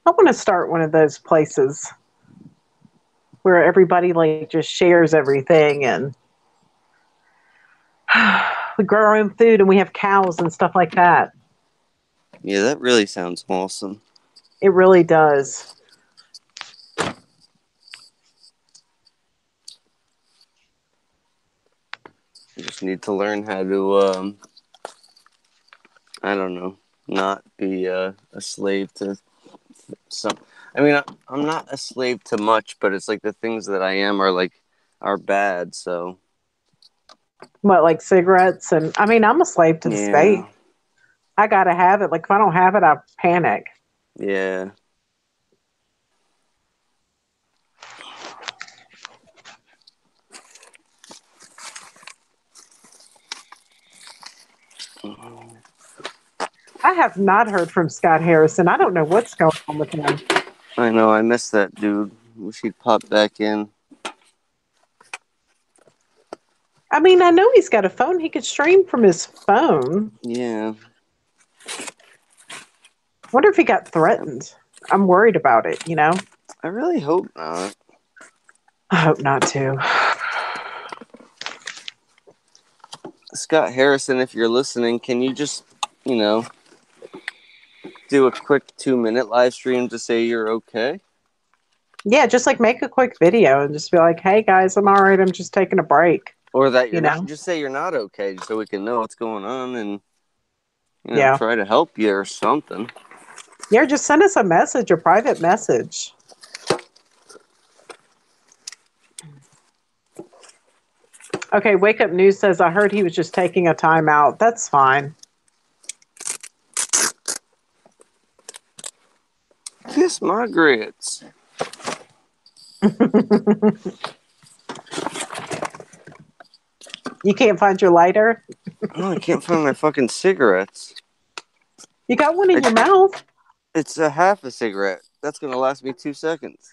I want to start one of those places where everybody like just shares everything and we grow our own food and we have cows and stuff like that. Yeah, that really sounds awesome. It really does. I just need to learn how to, I don't know, not be a slave to some. I mean, I'm not a slave to much, but it's like the things that I am are bad. So What, like cigarettes? And I mean, I'm a slave to the yeah, state. I got to have it. Like, if I don't have it, I panic. yeah. I have not heard from Scott Harrison. I don't know what's going on with him. I know. I miss that dude. Wish he'd pop back in. I mean, I know he's got a phone. He could stream from his phone. Yeah. Wonder if he got threatened. I'm worried about it, you know? I really hope not. I hope not to. Scott Harrison, if you're listening, can you just, you know, do a quick 2 minute live stream to say you're okay? Yeah, just like make a quick video and just be like, hey guys, I'm all right. I'm just taking a break, Or that you you're not, know? just say you're not okay so we can know what's going on and, you know, Yeah. try to help you or something. Yeah, just send us a message, a private message. Okay, Wake Up News says, I heard he was just taking a time out. That's fine. Kiss my grits. You can't find your lighter? No, I can't find my fucking cigarettes. You got one in your I, mouth. it's a half a cigarette. That's going to last me 2 seconds.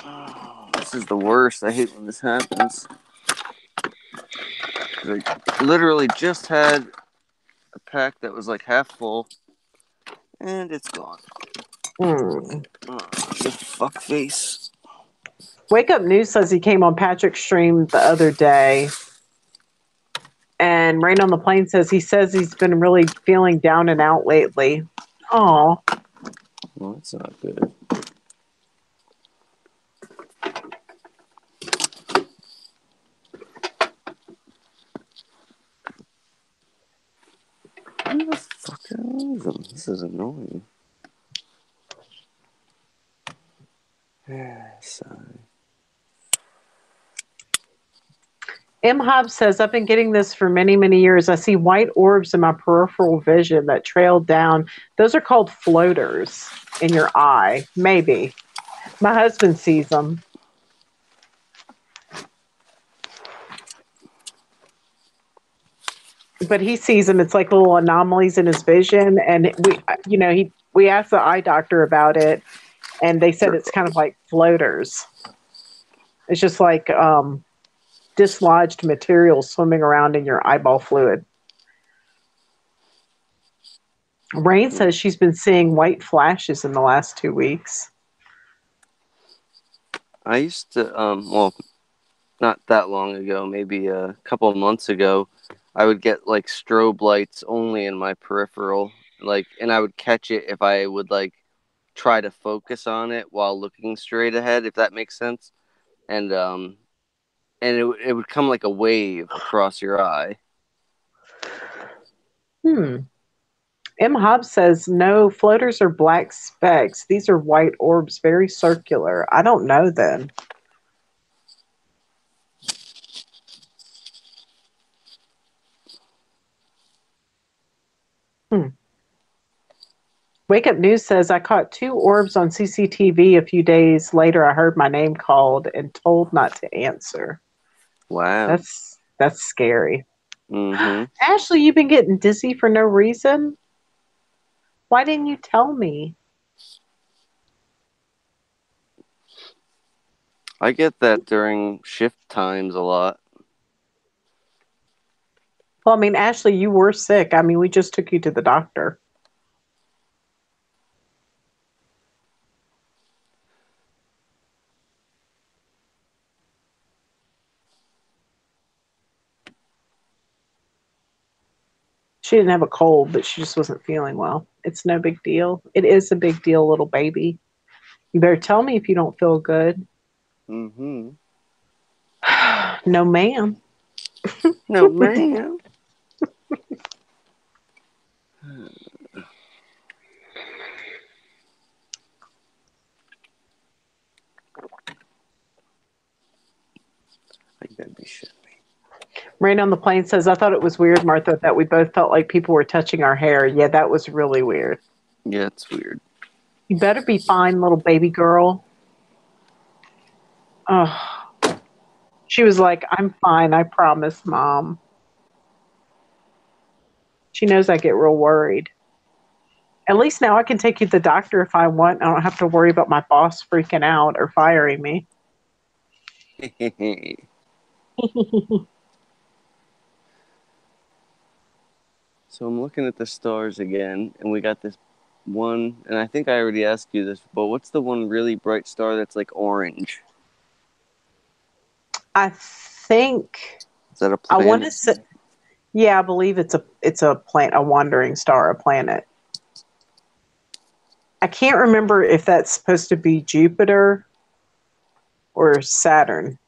Oh, this is the worst. I hate when this happens. I literally just had a pack that was like half full, and it's gone. Hmm. Oh, you fuck face. Wake Up News says he came on Patrick's stream the other day. And Rain on the Plain says he's been really feeling down and out lately. Oh, Well, that's not good. Where the fuck are them? This is annoying. Sigh. M. Hobbs says, I've been getting this for many, many years. I see white orbs in my peripheral vision that trail down. Those are called floaters in your eye. Maybe. My husband sees them. But he sees them. It's like little anomalies in his vision. And we asked the eye doctor about it, and they said it's kind of like floaters. It's just like dislodged material swimming around in your eyeball fluid. Rain says she's been seeing white flashes in the last 2 weeks. I used to, well, not that long ago, maybe a couple of months ago, I would get like strobe lights only in my peripheral, and I would catch it if I would try to focus on it while looking straight ahead, if that makes sense. And it would come like a wave across your eye. M. Hobbs says, no, floaters are black specks. These are white orbs, very circular. I don't know then. Wake Up News says, I caught 2 orbs on CCTV a few days later. I heard my name called and told not to answer. Wow. That's scary. Mm-hmm. Ashley, you've been getting dizzy for no reason? Why didn't you tell me? I get that during shift times a lot. Well, I mean, Ashley, you were sick. I mean, we just took you to the doctor. She didn't have a cold, but she just wasn't feeling well. It's no big deal. It is a big deal, little baby. You better tell me if you don't feel good. Mm-hmm. No, ma'am. No, man. I gotta be shitting me. Rain on the Plain says, I thought it was weird, Martha, that we both felt like people were touching our hair. Yeah, that was really weird. Yeah, it's weird. You better be fine, little baby girl. Oh. She was like, I'm fine, I promise, Mom. She knows I get real worried. At least now I can take you to the doctor if I want. I don't have to worry about my boss freaking out or firing me. So I'm looking at the stars again, and we got this one, and I think I already asked you this, but what's the one really bright star that's like orange? I think Is that a I planet? want to say, yeah, I believe it's a planet, a wandering star, a planet. I can't remember if that's supposed to be Jupiter or Saturn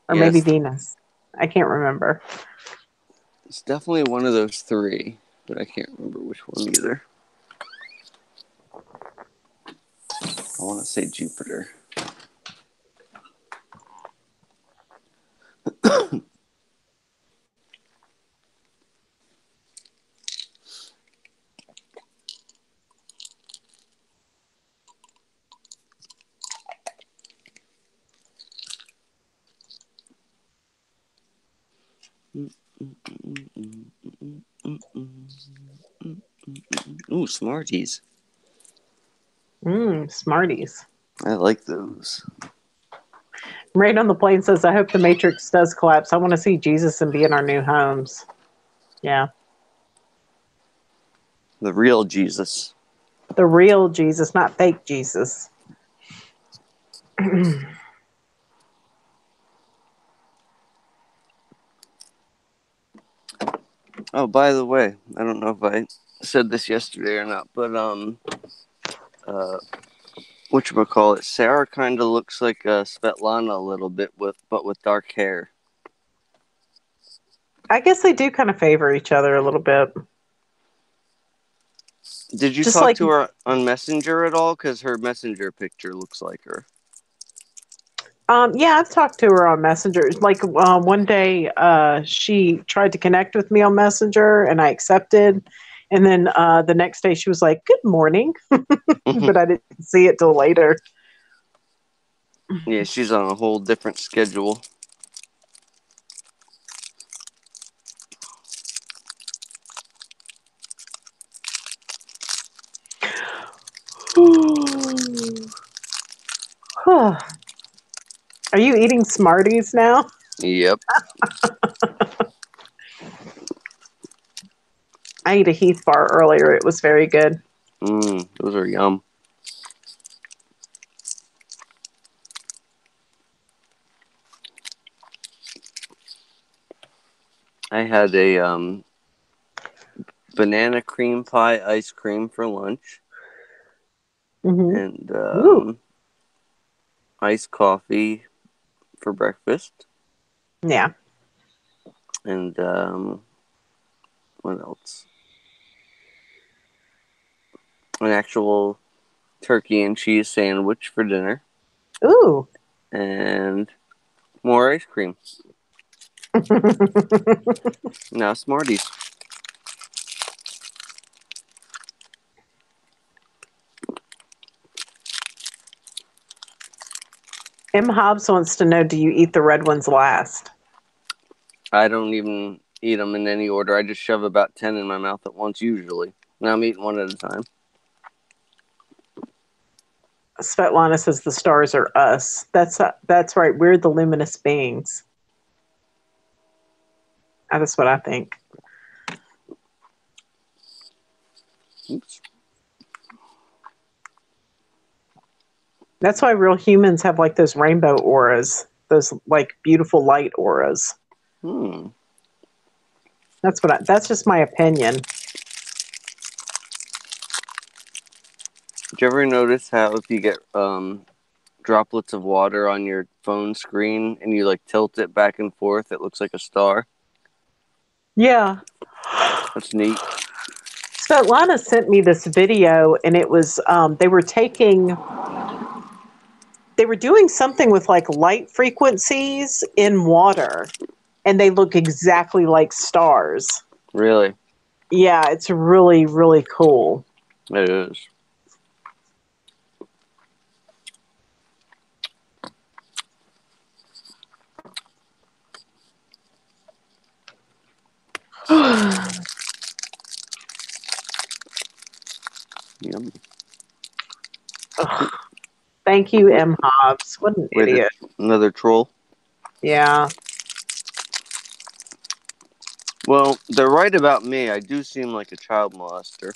or maybe Yes, Venus. I can't remember. it's definitely one of those 3, but I can't remember which one either. I want to say Jupiter. Ooh, Smarties. Smarties. I like those. Rain on the Plain says, I hope the Matrix does collapse. I want to see Jesus and be in our new homes. Yeah. The real Jesus. The real Jesus, not fake Jesus. Oh, by the way, I don't know if I said this yesterday or not, but whatchamacallit, Sarah kind of looks like Svetlana a little bit but with dark hair. I guess they do kind of favor each other a little bit. Did you Just talk like, to her on Messenger at all? Because her Messenger picture looks like her. yeah, I've talked to her on Messenger. Like one day, she tried to connect with me on Messenger, and I accepted. And then the next day, she was like, "Good morning," but I didn't see it till later. Yeah, she's on a whole different schedule. Are you eating Smarties now? Yep. I ate a Heath bar earlier. It was very good. Those are yum. I had a banana cream pie ice cream for lunch, Hmm. and Ooh, iced coffee for breakfast, yeah. and what else? An actual turkey and cheese sandwich for dinner, Ooh. and more ice cream. Now Smarties. M. Hobbs wants to know, do you eat the red ones last? I don't even eat them in any order. I just shove about 10 in my mouth at once, usually. Now I'm eating one at a time. Svetlana says the stars are us. That's right. We're the luminous beings. That's what I think. Oops. That's why real humans have like those rainbow auras, those like beautiful light auras. Hmm. That's just my opinion. Did you ever notice how if you get droplets of water on your phone screen and you like tilt it back and forth, it looks like a star? Yeah. That's neat. Svetlana sent me this video, and it was they were doing something with like light frequencies in water, and they look exactly like stars. Really, Yeah, it's really, really cool. it is. Yum. Ugh. Thank you, M. Hobbs. What an Wait, idiot. another troll. Yeah. Well, they're right about me. I do seem like a child molester.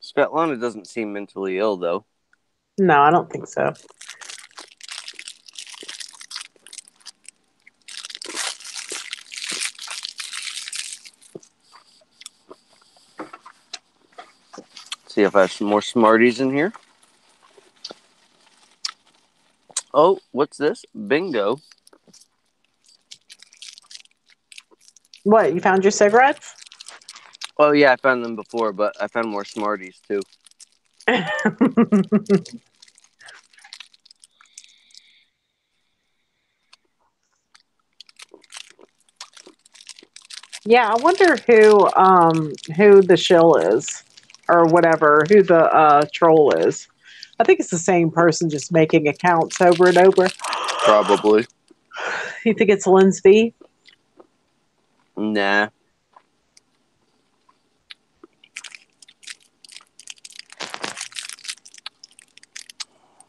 Svetlana doesn't seem mentally ill, though. No, I don't think so. See if I have some more Smarties in here. Oh, what's this? Bingo. What, you found your cigarettes? Oh, yeah, I found them before, but I found more Smarties, too. Yeah, I wonder who the shill is or whatever, who the troll is. I think it's the same person just making accounts over and over. Probably. You think it's Lindsay? Nah.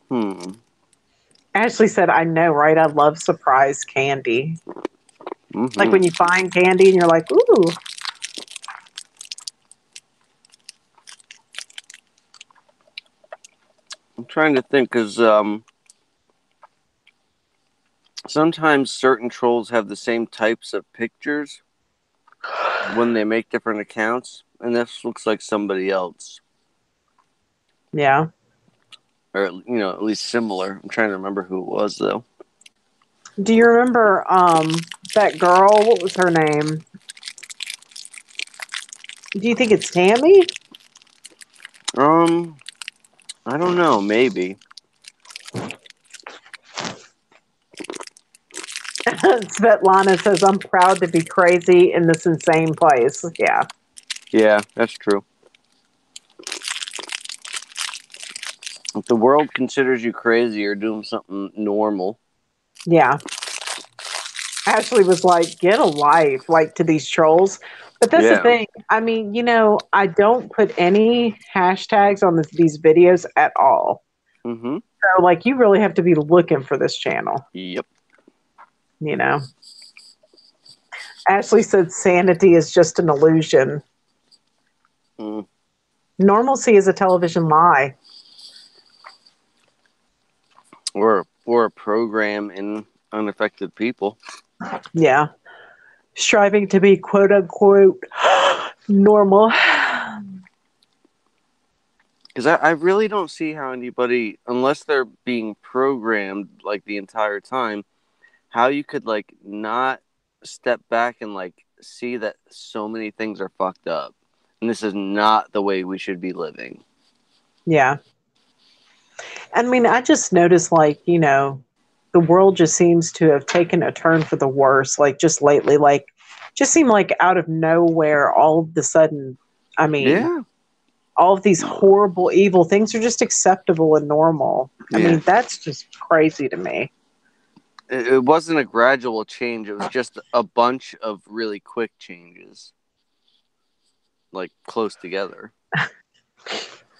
Hmm. Ashley said, I know, right? I love surprise candy. Like Mm-hmm. when you find candy and you're like, ooh. I'm trying to think, because sometimes certain trolls have the same types of pictures when they make different accounts, and this looks like somebody else. Yeah. Or, at least similar. I'm trying to remember who it was, though. Do you remember that girl? What was her name? Do you think it's Tammy? I don't know. Maybe. Svetlana says, I'm proud to be crazy in this insane place. Yeah. Yeah, that's true. If the world considers you crazy, you're doing something normal. Yeah. Ashley was like, get a life, like to these trolls. But that's the Yeah. thing. I mean, I don't put any hashtags on these videos at all. Mm-hmm. So, like, you really have to be looking for this channel, Yep. you know? Ashley said sanity is just an illusion. Mm. Normalcy is a television lie. Or a program in unaffected people. Yeah. Striving to be quote unquote normal. Because I really don't see how anybody, unless they're being programmed like the entire time, how you could like not step back and like see that so many things are fucked up, and this is not the way we should be living. Yeah. I mean, I just noticed, like, the world just seems to have taken a turn for the worse, like, just lately. Like, just seemed like out of nowhere, all of a sudden, I mean, Yeah. all of these horrible, evil things are just acceptable and normal. I Yeah. mean, that's just crazy to me. It wasn't a gradual change. It was just a bunch of really quick changes, like close together.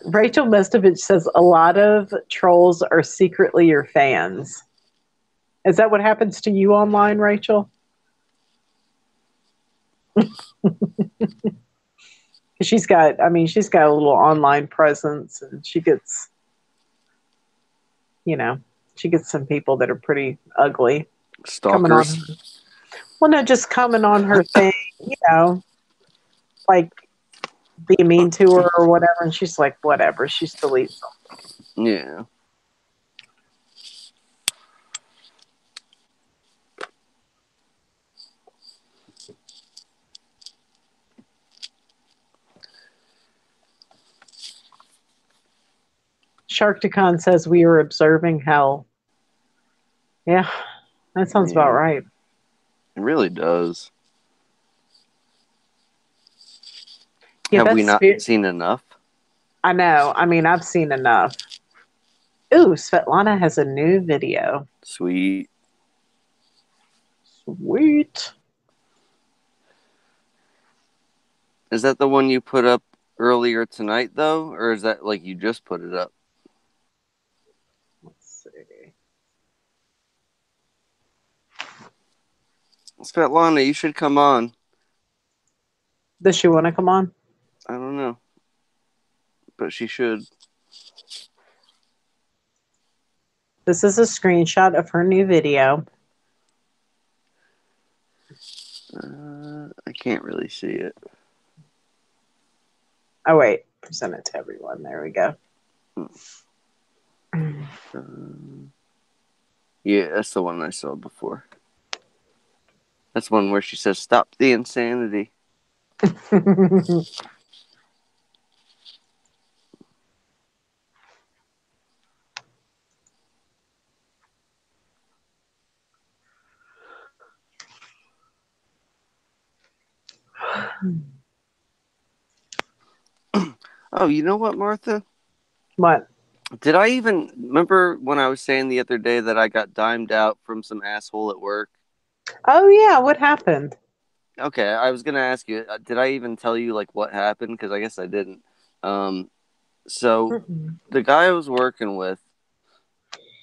Rachel Mestovich says a lot of trolls are secretly your fans. Is that what happens to you online, Rachel? She's got a little online presence, and you know, she gets some people that are pretty ugly coming on Stalkers. her. Well, no, just coming on her thing, like being mean to her or whatever, and she's like, whatever. She deletes them. Yeah. Sharkticon says we are observing hell. Yeah, that sounds about Yeah. right. It really does. Yeah, Have we that's not spirit. seen enough? I know. I mean, I've seen enough. Ooh, Svetlana has a new video. Sweet. Sweet. Is that the one you put up earlier tonight, though? Or is that like you just put it up? Let's see. Svetlana, you should come on. Does she want to come on? I don't know. But she should. This is a screenshot of her new video. I can't really see it. Oh, wait. Present it to everyone. There we go. Yeah, that's the one I saw before. That's one where she says, "Stop the insanity." Oh, you know what, Martha? What? Did I even remember when I was saying the other day that I got dimed out from some asshole at work? Oh, yeah. What happened? Okay, I was gonna ask you, did I even tell you like what happened? Because I guess I didn't. Um, so Mm-mm. the guy I was working with,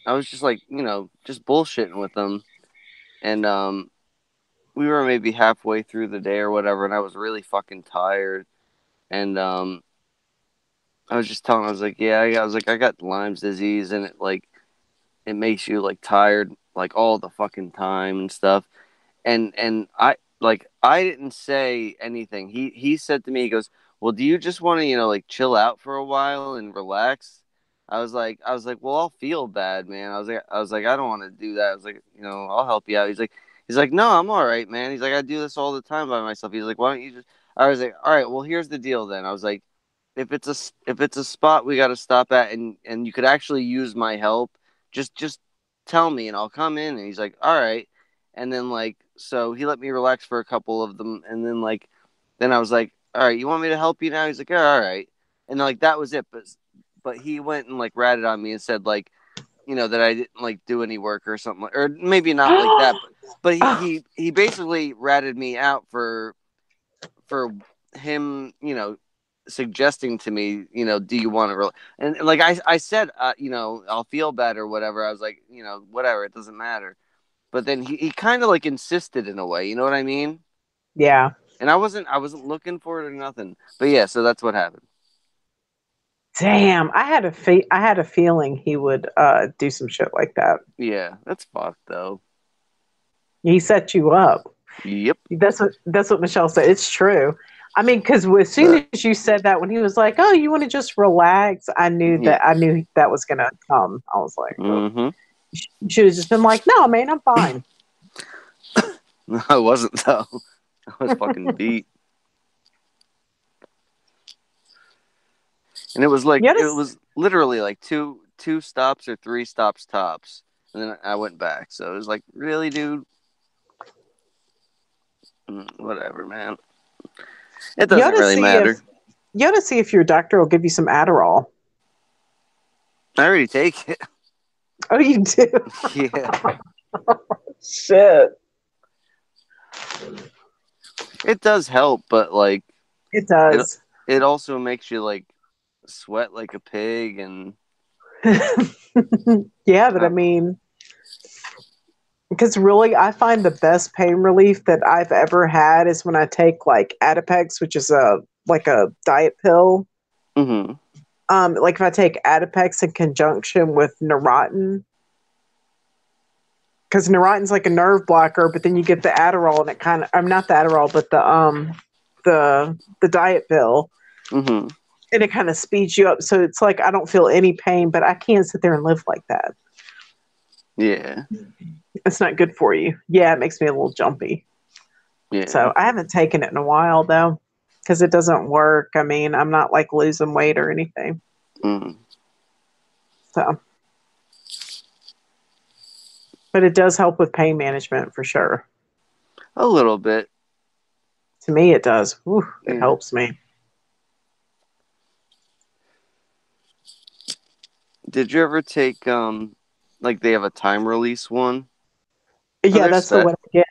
I was just like, just bullshitting with him, and we were maybe halfway through the day or whatever, and I was really fucking tired, and I was just telling him, I was like, yeah, I was like, I got Lyme's disease, and it makes you like tired like all the fucking time and stuff. And I didn't say anything. He said to me, he goes, "Well, do you just want to, like chill out for a while and relax?" I was like, "Well, I'll feel bad, man." I was like, "I don't want to do that." I was like, I'll help you out. He's like, "No, I'm all right, man." He's like, "I do this all the time by myself." He's like, "Why don't you just?" I was like, all right, well, here's the deal then. I was like, if it's a spot we got to stop at, and you could actually use my help, just tell me and I'll come in. And he's like, all right. And then like, so he let me relax for a couple of them, and then like, then I was like, all right, you want me to help you now? He's like, all right. And like that was it. But he went and like ratted on me and said like, that I didn't like do any work or something, or maybe not like that, but Oh, he basically ratted me out for him, suggesting to me, do you want to and like I said, I'll feel bad or whatever. I was like, whatever, it doesn't matter. But then he kind of like insisted in a way, you know what I mean? yeah. And I wasn't looking for it or nothing. But yeah, so that's what happened. Damn, I had a feeling he would do some shit like that. Yeah, that's fucked though. He set you up. Yep. That's what Michelle said. It's true. I mean, because as soon as you said that, when he was like, "Oh, you want to just relax," Yeah. I knew that was gonna come. I was like, "Oh." Mm-hmm. You should have just been like, "No, man, I'm fine." No, I wasn't though. I was fucking beat. And You it notice, was literally like two stops or three stops tops, and then I went back. So it was like, really, dude. Whatever, man. It you ought doesn't to really see if matter. you ought to see if your doctor will give you some Adderall. I already take it. Oh, you do? Yeah, Shit, it does help, but like it it does. it also makes you like sweat like a pig, and Yeah, but I uh, mean, because really, I find the best pain relief that I've ever had is when I take like Adipex, which is a diet pill. mm-hmm, Like if I take Adipex in conjunction with Neurontin, because Neurontin's like a nerve blocker, but then you get the Adderall, and it kind of, I'm not the Adderall, but the diet pill, mm-hmm, and it kind of speeds you up. So it's like I don't feel any pain, but I can't sit there and live like that. yeah, It's not good for you. Yeah, it makes me a little jumpy. yeah, So I haven't taken it in a while though, because it doesn't work. I mean, I'm not like losing weight or anything. mm. So, but it does help with pain management for sure. A little bit. To me, it does. Whew, it Yeah. helps me. Did you ever take like they have a time release one? Oh, Yeah, there's that's the Seth. one I get.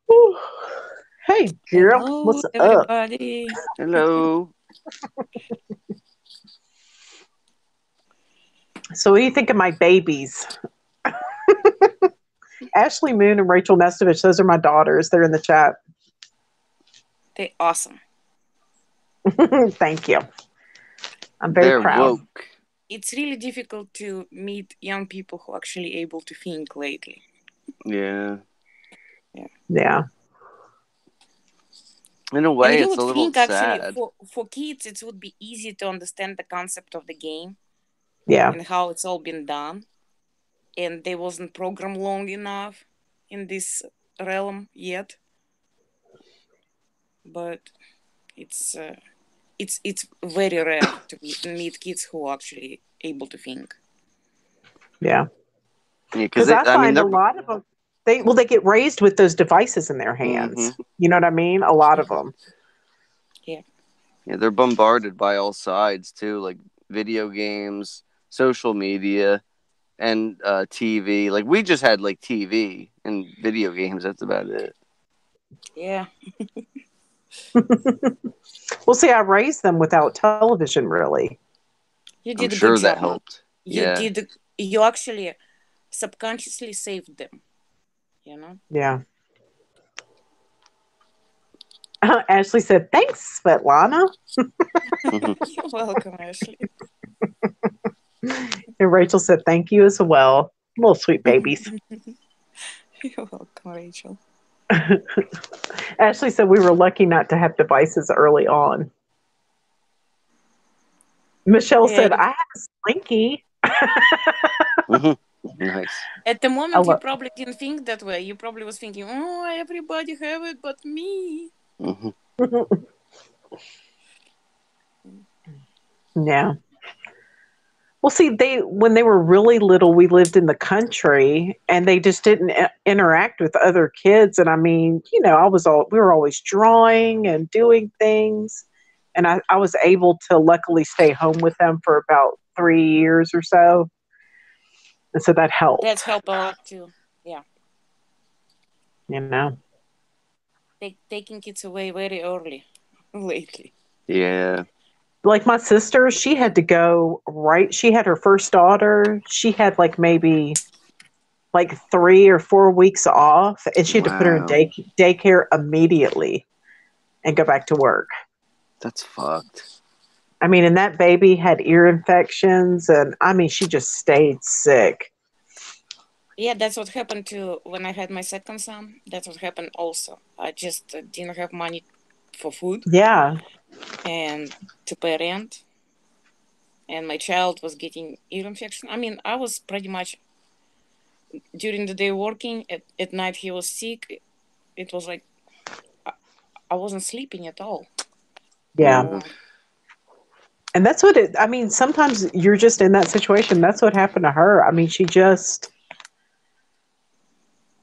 Whew. Hey, girl, Hello, what's up? everybody. Hello. So, what do you think of my babies? Ashley Moon and Rachel Nestovich, those are my daughters. They're in the chat. They're awesome. Thank you. I'm very They're proud. woke. It's really difficult to meet young people who are actually able to think lately. Yeah. Yeah. In a And way, you it's a would little think actually sad. for kids it would be easy to understand the concept of the game Yeah. and how it's all been done. And they wasn't programmed long enough in this realm yet. But it's uh, it's very rare to meet kids who are actually able to think. Yeah. Yeah, because Because I I mean, find a they're. lot of them, they get raised with those devices in their Mm-hmm. hands. You know what I mean? A lot of them. Yeah. Yeah, they're bombarded by all sides too, like video games, social media, and TV. Like we just had like TV and video games. That's about it. Yeah. Well, see, I raised them without television, really. You I'm did a good sure that job. helped. You Yeah. did. You actually subconsciously saved them. You know. Yeah. Ashley said, "Thanks, Svetlana." You're welcome, Ashley. And Rachel said, "Thank you as well." Little sweet babies. You're welcome, Rachel. Ashley said we were lucky not to have devices early on. Michelle Yeah. said, "I had a Slinky." Mhm. Nice. At the I moment, you love. probably didn't think that way. You probably was thinking, "Oh, everybody have it, but me." Hmm. Yeah. Well, see, they when they were really little, we lived in the country, and they just didn't interact with other kids. And I mean, we were always drawing and doing things, and I was able to luckily stay home with them for about 3 years or so, and so that helped. That's helped a lot too. Yeah, You know, taking kids away very early lately. Yeah. like my sister, she had to go right. She had her first daughter. She had like maybe like 3 or 4 weeks off, and she had to put her in Wow. daycare immediately and go back to work. That's fucked. I mean, and that baby had ear infections, and I mean, she just stayed sick. Yeah, that's what happened to when I had my second son. That's what happened also. I just didn't have money for food Yeah, and to pay rent, and my child was getting ear infection. I mean, I was pretty much during the day working. At night, he was sick. It was like I wasn't sleeping at all for yeah. long. And that's I mean, sometimes you're just in that situation. That's what happened to her. I mean,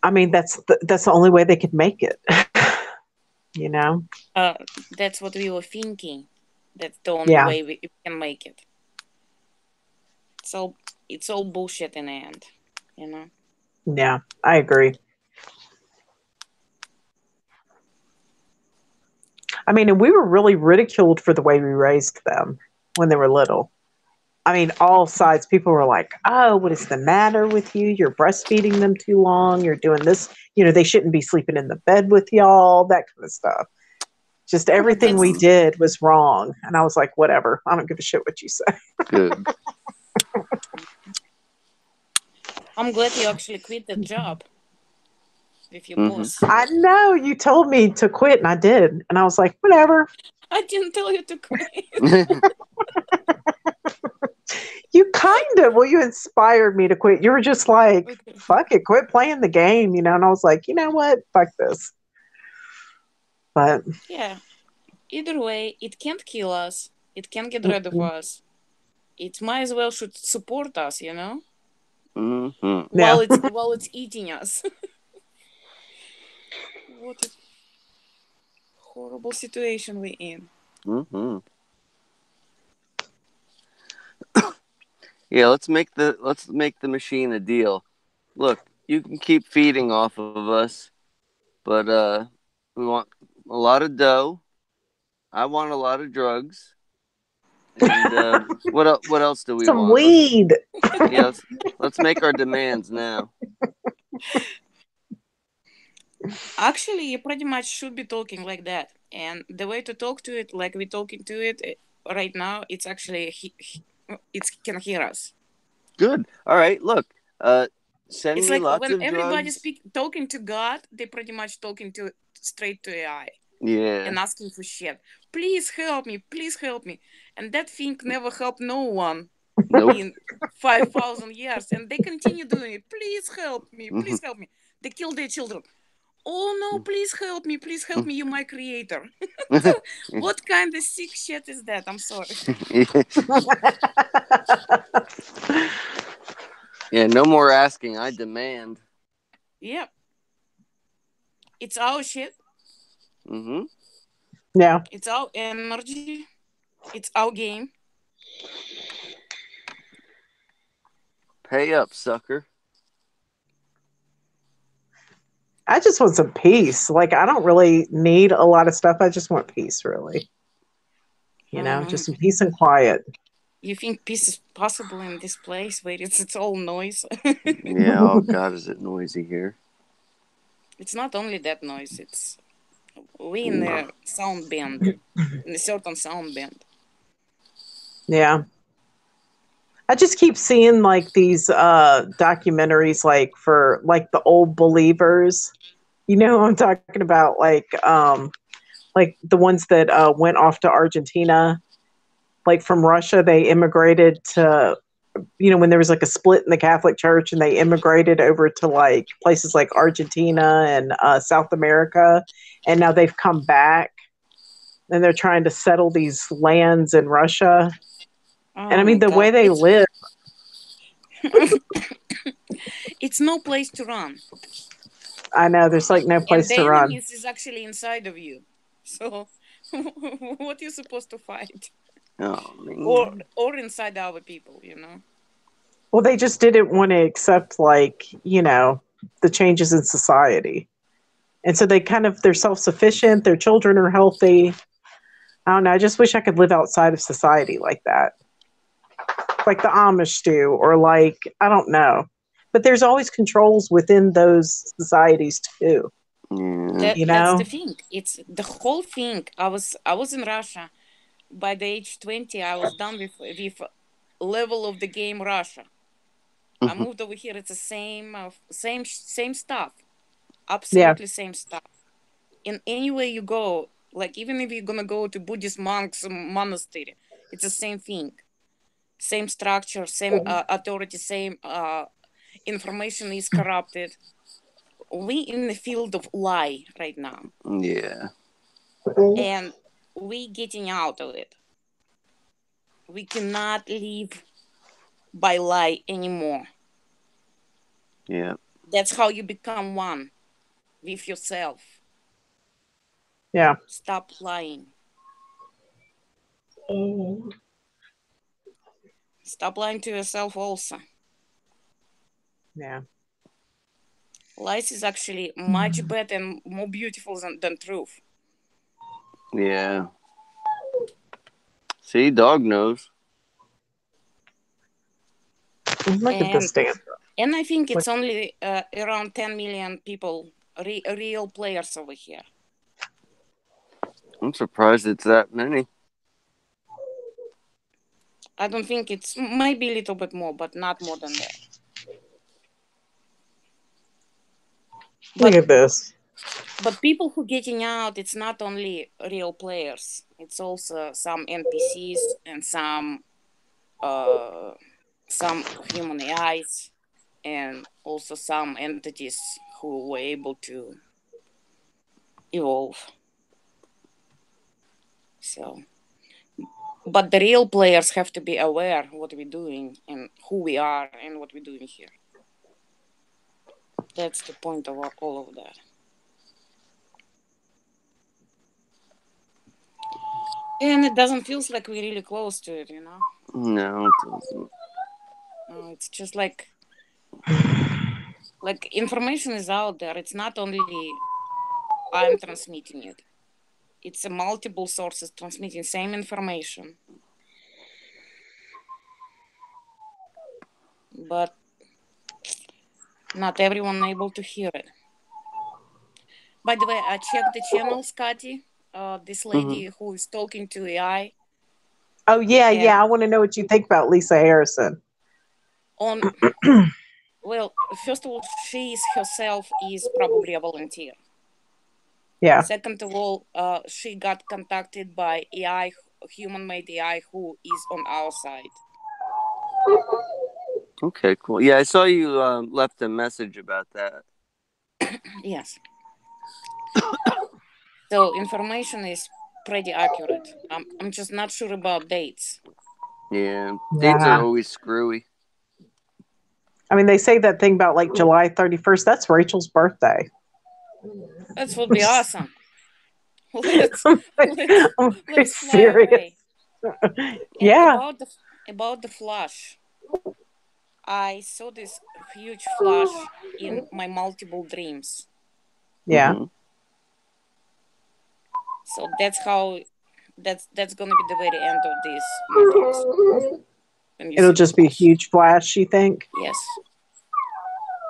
I mean, that's the only way they could make it, you know? Uh, that's what we were thinking. That's the only Yeah, way we can make it. So it's all bullshit in the end, you know. yeah, I agree. I mean, and we were really ridiculed for the way we raised them when they were little. I mean, all sides, people were like, oh, what is the matter with you? You're breastfeeding them too long. You're doing this. They shouldn't be sleeping in the bed with y'all, that kind of stuff. Just But everything we that's did was wrong. And I was like, whatever. I don't give a shit what you say. Good. I'm glad you actually quit that job with your Hmm. boss. I know you told me to quit, and I did. And I was like, whatever. I didn't tell you to quit. You you inspired me to quit. You were just like, Okay. fuck it, quit playing the game, And I was like, you know what? Fuck this. But Yeah. Either way, it can't kill us. It can't get rid of us. It might as well should support us, you know, Hmm. yeah. while it's eating us. What a horrible situation we're in. Hmm. Yeah, let's make the machine a deal. Look, you can keep feeding off of us, but we want a lot of dough. I want a lot of drugs. And what else do we Some want? weed. Let's make our demands now. Actually, you pretty much should be talking like that. And the way to talk to it, like we're talking to it right now, it's actually it can hear us. Good. All right. Look, send It's me like lots when of everybody drugs. speak talking to God, they pretty much talking to straight to AI Yeah. and asking for shit. Please help me, please help me. And that thing never helped no one Nope. in 5,000 years, and they continue doing it. Please help me, please help me. They kill their children. Oh no, please help me, you my creator. What kind of sick shit is that? I'm sorry. Yeah. No more asking. I demand. Yep. It's our shit. Mm-hmm. Yeah. It's our energy. It's our game. Pay up, sucker. I just want some peace. Like, I don't really need a lot of stuff. I just want peace, really. Just some peace and quiet. You think peace is possible in this place where it's all noise? Yeah. Oh God, is it noisy here? It's not only that noise. It's we in a sound band, in a certain sound band. Yeah. I just keep seeing like these documentaries like for like the old believers. You know who I'm talking about? Like the ones that went off to Argentina, like from Russia, they immigrated to when there was like a split in the Catholic Church and they immigrated over to like places like Argentina and South America, and now they've come back and they're trying to settle these lands in Russia. And I Oh my mean, the way God. they live, It's no place to run. I know there's like no And place the to run. enemies is actually inside of you. So what you supposed to fight? Oh man. Or inside our people, Well, they just didn't want to accept like, the changes in society. And so they're self-sufficient, their children are healthy. I don't know, I just wish I could live outside of society like that. Like the Amish do, or like, I don't know. But there's always controls within those societies too, Yeah. That's the thing. It's the whole thing. I was in Russia. By the age 20, I was done with level of the game Russia. I moved over here. It's the same stuff. Yeah. Absolutely same stuff. In any way you go, like even if you're gonna go to Buddhist monks monastery, it's the same thing. Same structure, same authority, same information is corrupted. We in the field of lie right now, Yeah. and we getting out of it. We cannot live by lie anymore. Yeah. That's how you become one with yourself. Yeah. Stop lying. Stop lying to yourself also. Yeah. Lies is actually much better and more beautiful than truth. Yeah. See, dog knows. Look at this And stand. and I think it's only around 10 million people, real players over here. I'm surprised it's that many. I don't think it's maybe a little bit more, but not more than that. Look at this. But people who getting out, it's not only real players. It's also some NPCs and some human AIs, and also some entities who were able to evolve. So, but the real players have to be aware what we're doing and who we are and what we're doing here. That's the point of all of that. And it doesn't feel like we're really close to it, No, it doesn't. No, it's just like information is out there. It's not only I'm transmitting it. It's a multiple sources transmitting same information. But not everyone able to hear it. By the way, I checked the channel, Scotty. This lady who is talking to AI. Oh yeah, And yeah. I want to know what you think about Lisa Harrison. Well, first of all, she is herself is probably a volunteer. Yeah. Second of all, she got contacted by AI, human-made AI, who is on our side. Okay, cool. Yeah, I saw you left a message about that. Yes. So information is pretty accurate. I'm just not sure about dates. Yeah, dates are always screwy. I mean, they say that thing about like July 31st. That's Rachel's birthday. That would be awesome. Let's fly serious. away. Yeah. About the flash. I saw this huge flash in my multiple dreams. Yeah. So that's gonna be the very end of this matrix. It'll just be a huge flash, you think? Yes.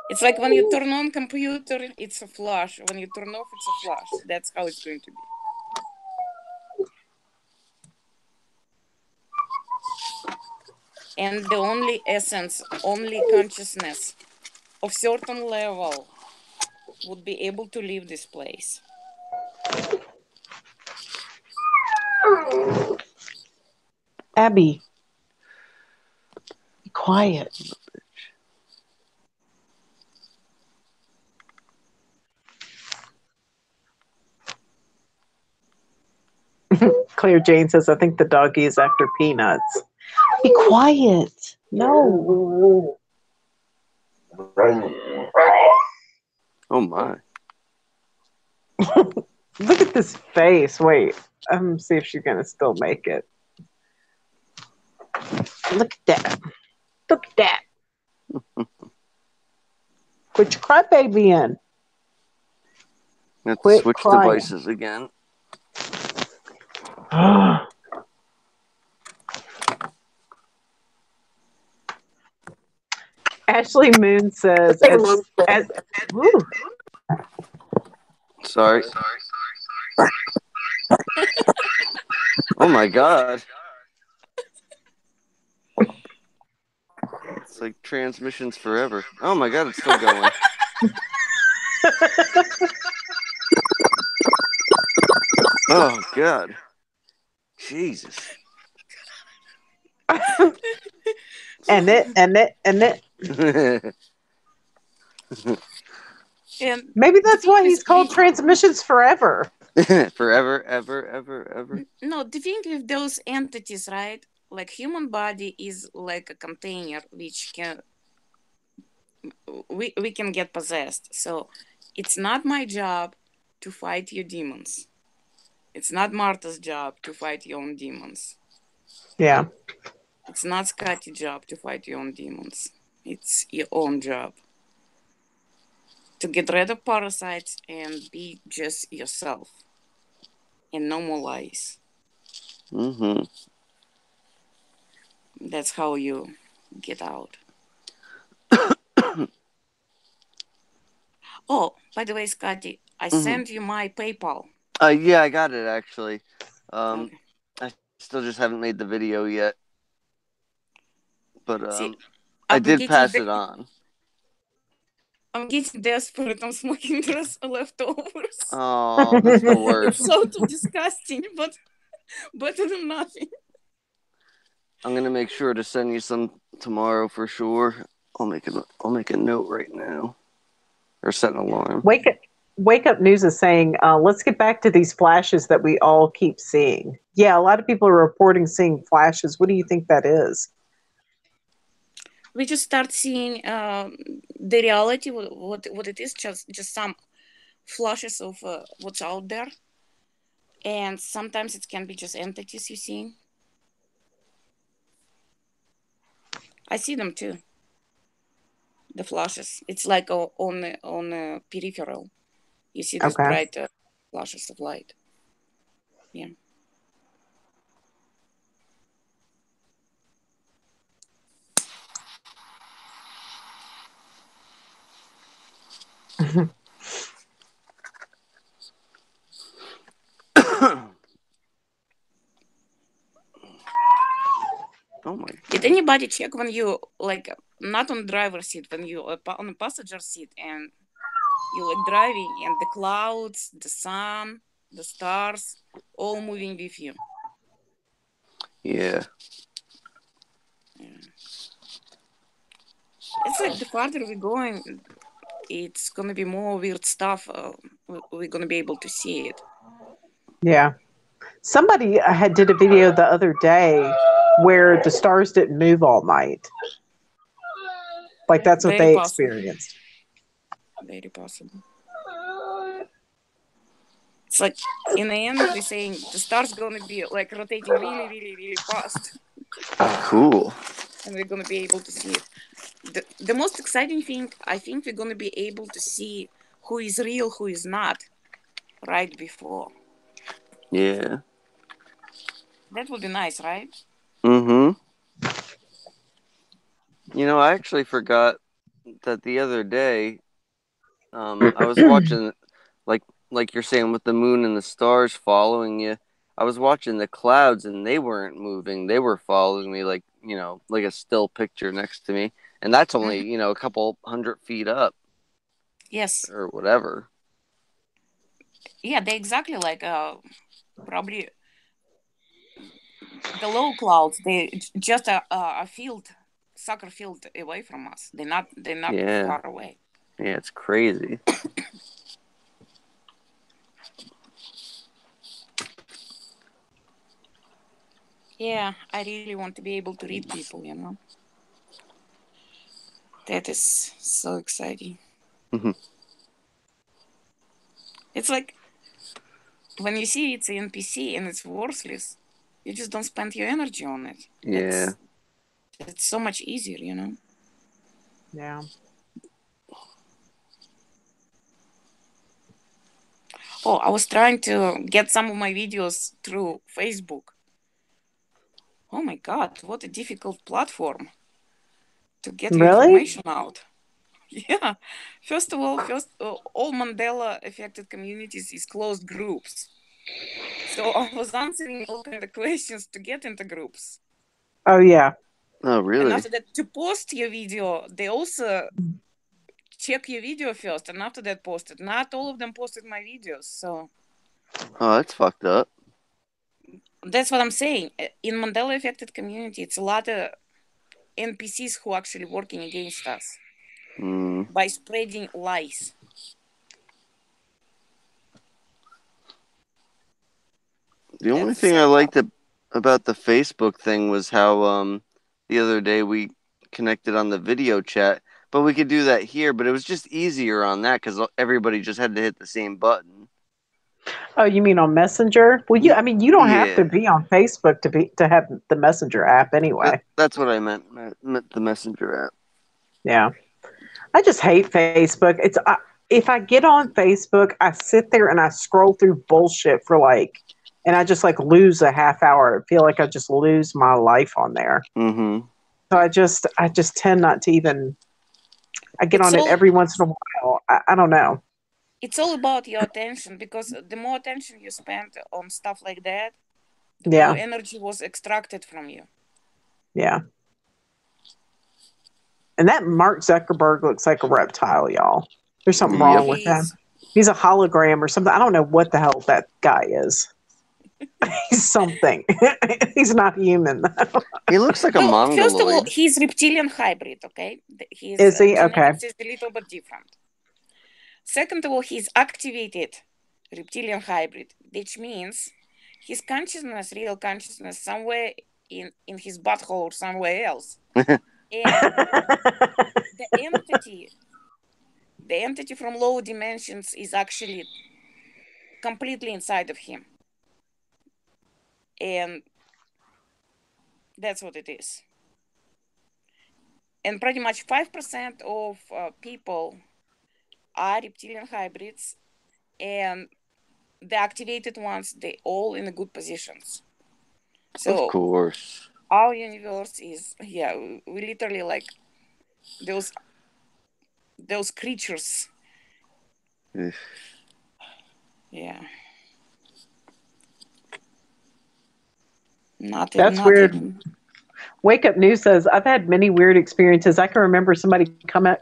It's like when you turn on computer, it's a flash. When you turn off, it's a flash. That's how it's going to be. And the only essence, only consciousness of certain level would be able to leave this place. Abby, be quiet. Claire Jane says, I think the doggy is after peanuts. Be quiet. No. Oh my. Look at this face. Wait. See if she's gonna still make it. Look at that. Look at that. Put your crybaby in. I have to Quit switch crying. devices again. Ashley Moon says, woo. Sorry. Oh my god. It's like transmissions forever. Oh my god, it's still going. Oh god. Jesus. and it. And Maybe that's the why thing he's is, called Transmissions Forever. Forever, ever. no, the thing with those entities, right? Like human body is like a container which we can get possessed. So it's not my job to fight your demons. It's not Martha's job to fight your own demons. Yeah. It's not Scotty's job to fight your own demons. It's your own job to get rid of parasites and be just yourself and no more lies. Mm-hmm. That's how you get out. Oh, by the way, Scotty, I sent you my PayPal. Yeah, I got it actually. Okay. I still just haven't made the video yet. But See, I did pass it on. I'm getting desperate. I'm smoking those leftovers. Oh, that's the worst. It's so disgusting, but better than nothing. I'm gonna make sure to send you some tomorrow for sure. I'll make a note right now, or set an alarm. Wake Up News is saying, let's get back to these flashes that we all keep seeing. Yeah, a lot of people are reporting seeing flashes. What do you think that is? We just start seeing the reality, what it is, just some flashes of what's out there. And sometimes it can be just entities you see. I see them too. The flashes. It's like on a peripheral. You see these bright flashes of light. Yeah. Oh my god. Did anybody check when you, like, not on the driver's seat, when you on the passenger seat and you like driving and the clouds, the sun, the stars, all moving with you? Yeah. It's like the farther we're going, it's gonna be more weird stuff. We're gonna be able to see it. Yeah. Somebody did a video the other day where the stars didn't move all night. Like that's what they experienced. Very possible. It's like in the end they're saying the stars gonna be like rotating really, really, really fast. Cool. And we're gonna be able to see it. The most exciting thing, I think we're gonna be able to see who is real, who is not, right before. Yeah. That would be nice, right? Mm-hmm. You know, I actually forgot that the other day, I was watching, like you're saying, with the moon and the stars following you. I was watching the clouds and they weren't moving. They were following me like, like a still picture next to me. And that's only, a couple 100 feet up. Yes. Or whatever. Yeah, they exactly like probably the low clouds. They just a field soccer field away from us. They're not Yeah. far away. Yeah, it's crazy. Yeah, I really want to be able to read people, you know. That is so exciting. Mhm. It's like when you see it's an NPC and it's worthless, you just don't spend your energy on it. Yeah. It's so much easier, you know. Yeah. Oh, I was trying to get some of my videos through Facebook. Oh my God, what a difficult platform to get your Really? information out. Yeah. First of all, all Mandela affected communities is closed groups. So I was answering all kind of questions to get into groups. Oh yeah. Oh, And really? after that, to post your video, they also check your video first, and after that, post it. Not all of them posted my videos, so Oh, that's fucked up. that's what I'm saying. In Mandela affected community, it's a lot of NPCs who are actually working against us Mm. by spreading lies. The only That's the thing I sad liked part. about the Facebook thing was how the other day we connected on the video chat, but we could do that here. But it was just easier on that because everybody just had to hit the same button. Oh, you mean on Messenger? Well, I mean, you don't have to Yeah, be on Facebook to have the Messenger app anyway. that's what I meant. Meant the Messenger app. Yeah. I just hate Facebook. If I get on Facebook, I sit there and I scroll through bullshit for and I just lose a half hour. I feel like I just lose my life on there. Mm-hmm. So I just tend not to even. I get It's on it all every once in a while. I don't know. it's all about your attention, because the more attention you spend on stuff like that, the more Yeah, energy was extracted from you. yeah. And that Mark Zuckerberg looks like a reptile, y'all. There's something Oh, Yep. wrong with he him. is. He's a hologram or something. I don't know what the hell that guy is. He's something. He's not human. He looks like a Well, first of all, mongoloid. he's reptilian hybrid. Okay, his Is he? Okay. genetics is a little bit different. Second of all, he's activated reptilian hybrid, which means his consciousness, real consciousness, somewhere in his butthole or somewhere else, and the entity the entity from lower dimensions is actually completely inside of him, and that's what it is. And pretty much 5% of people are reptilian hybrids, and the activated ones, they all in the good positions. Of So course. our universe is, yeah, we literally like those creatures. Ugh. Yeah. Not That's not weird. even. Wake Up News says, I've had many weird experiences. I can remember somebody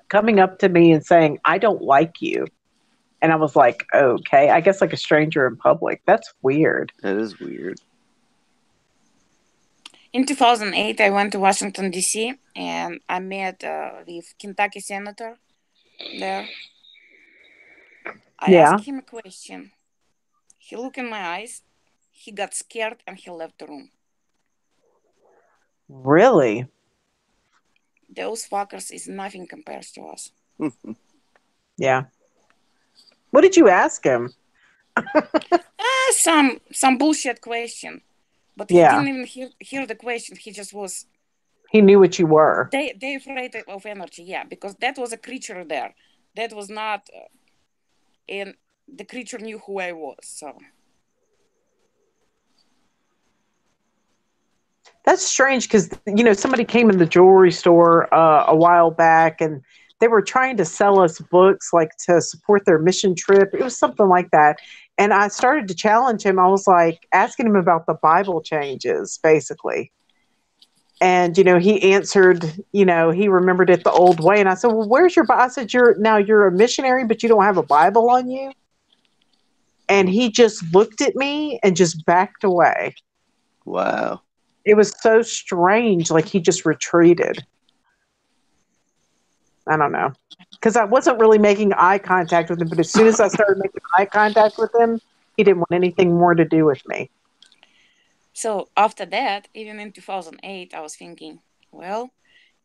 coming up to me and saying, I don't like you. And I was like, okay, I guess like a stranger in public. That's weird. That is weird. In 2008, I went to Washington, D.C., and I met with Kentucky Senator there. I Yeah. asked him a question. He looked in my eyes, he got scared, and he left the room. Really? Those fuckers is nothing compared to us. Yeah. What did you ask him? Some bullshit question. But he Yeah. didn't even hear the question. He just was. He knew what you were. They afraid of energy, yeah, because that was a creature there. That was not, and the creature knew who I was. So That's strange because, somebody came in the jewelry store a while back and they were trying to sell us books to support their mission trip. It was something like that. And I started to challenge him. I was asking him about the Bible changes, basically. And, he answered, he remembered it the old way. And I said, well, where's your Bible? I said, you're a missionary, but you don't have a Bible on you. And he just looked at me and just backed away. Wow. It was so strange. He just retreated. I don't know. Because I wasn't really making eye contact with him, but as soon as I started making eye contact with him, he didn't want anything more to do with me. So after that, even in 2008, I was thinking, well,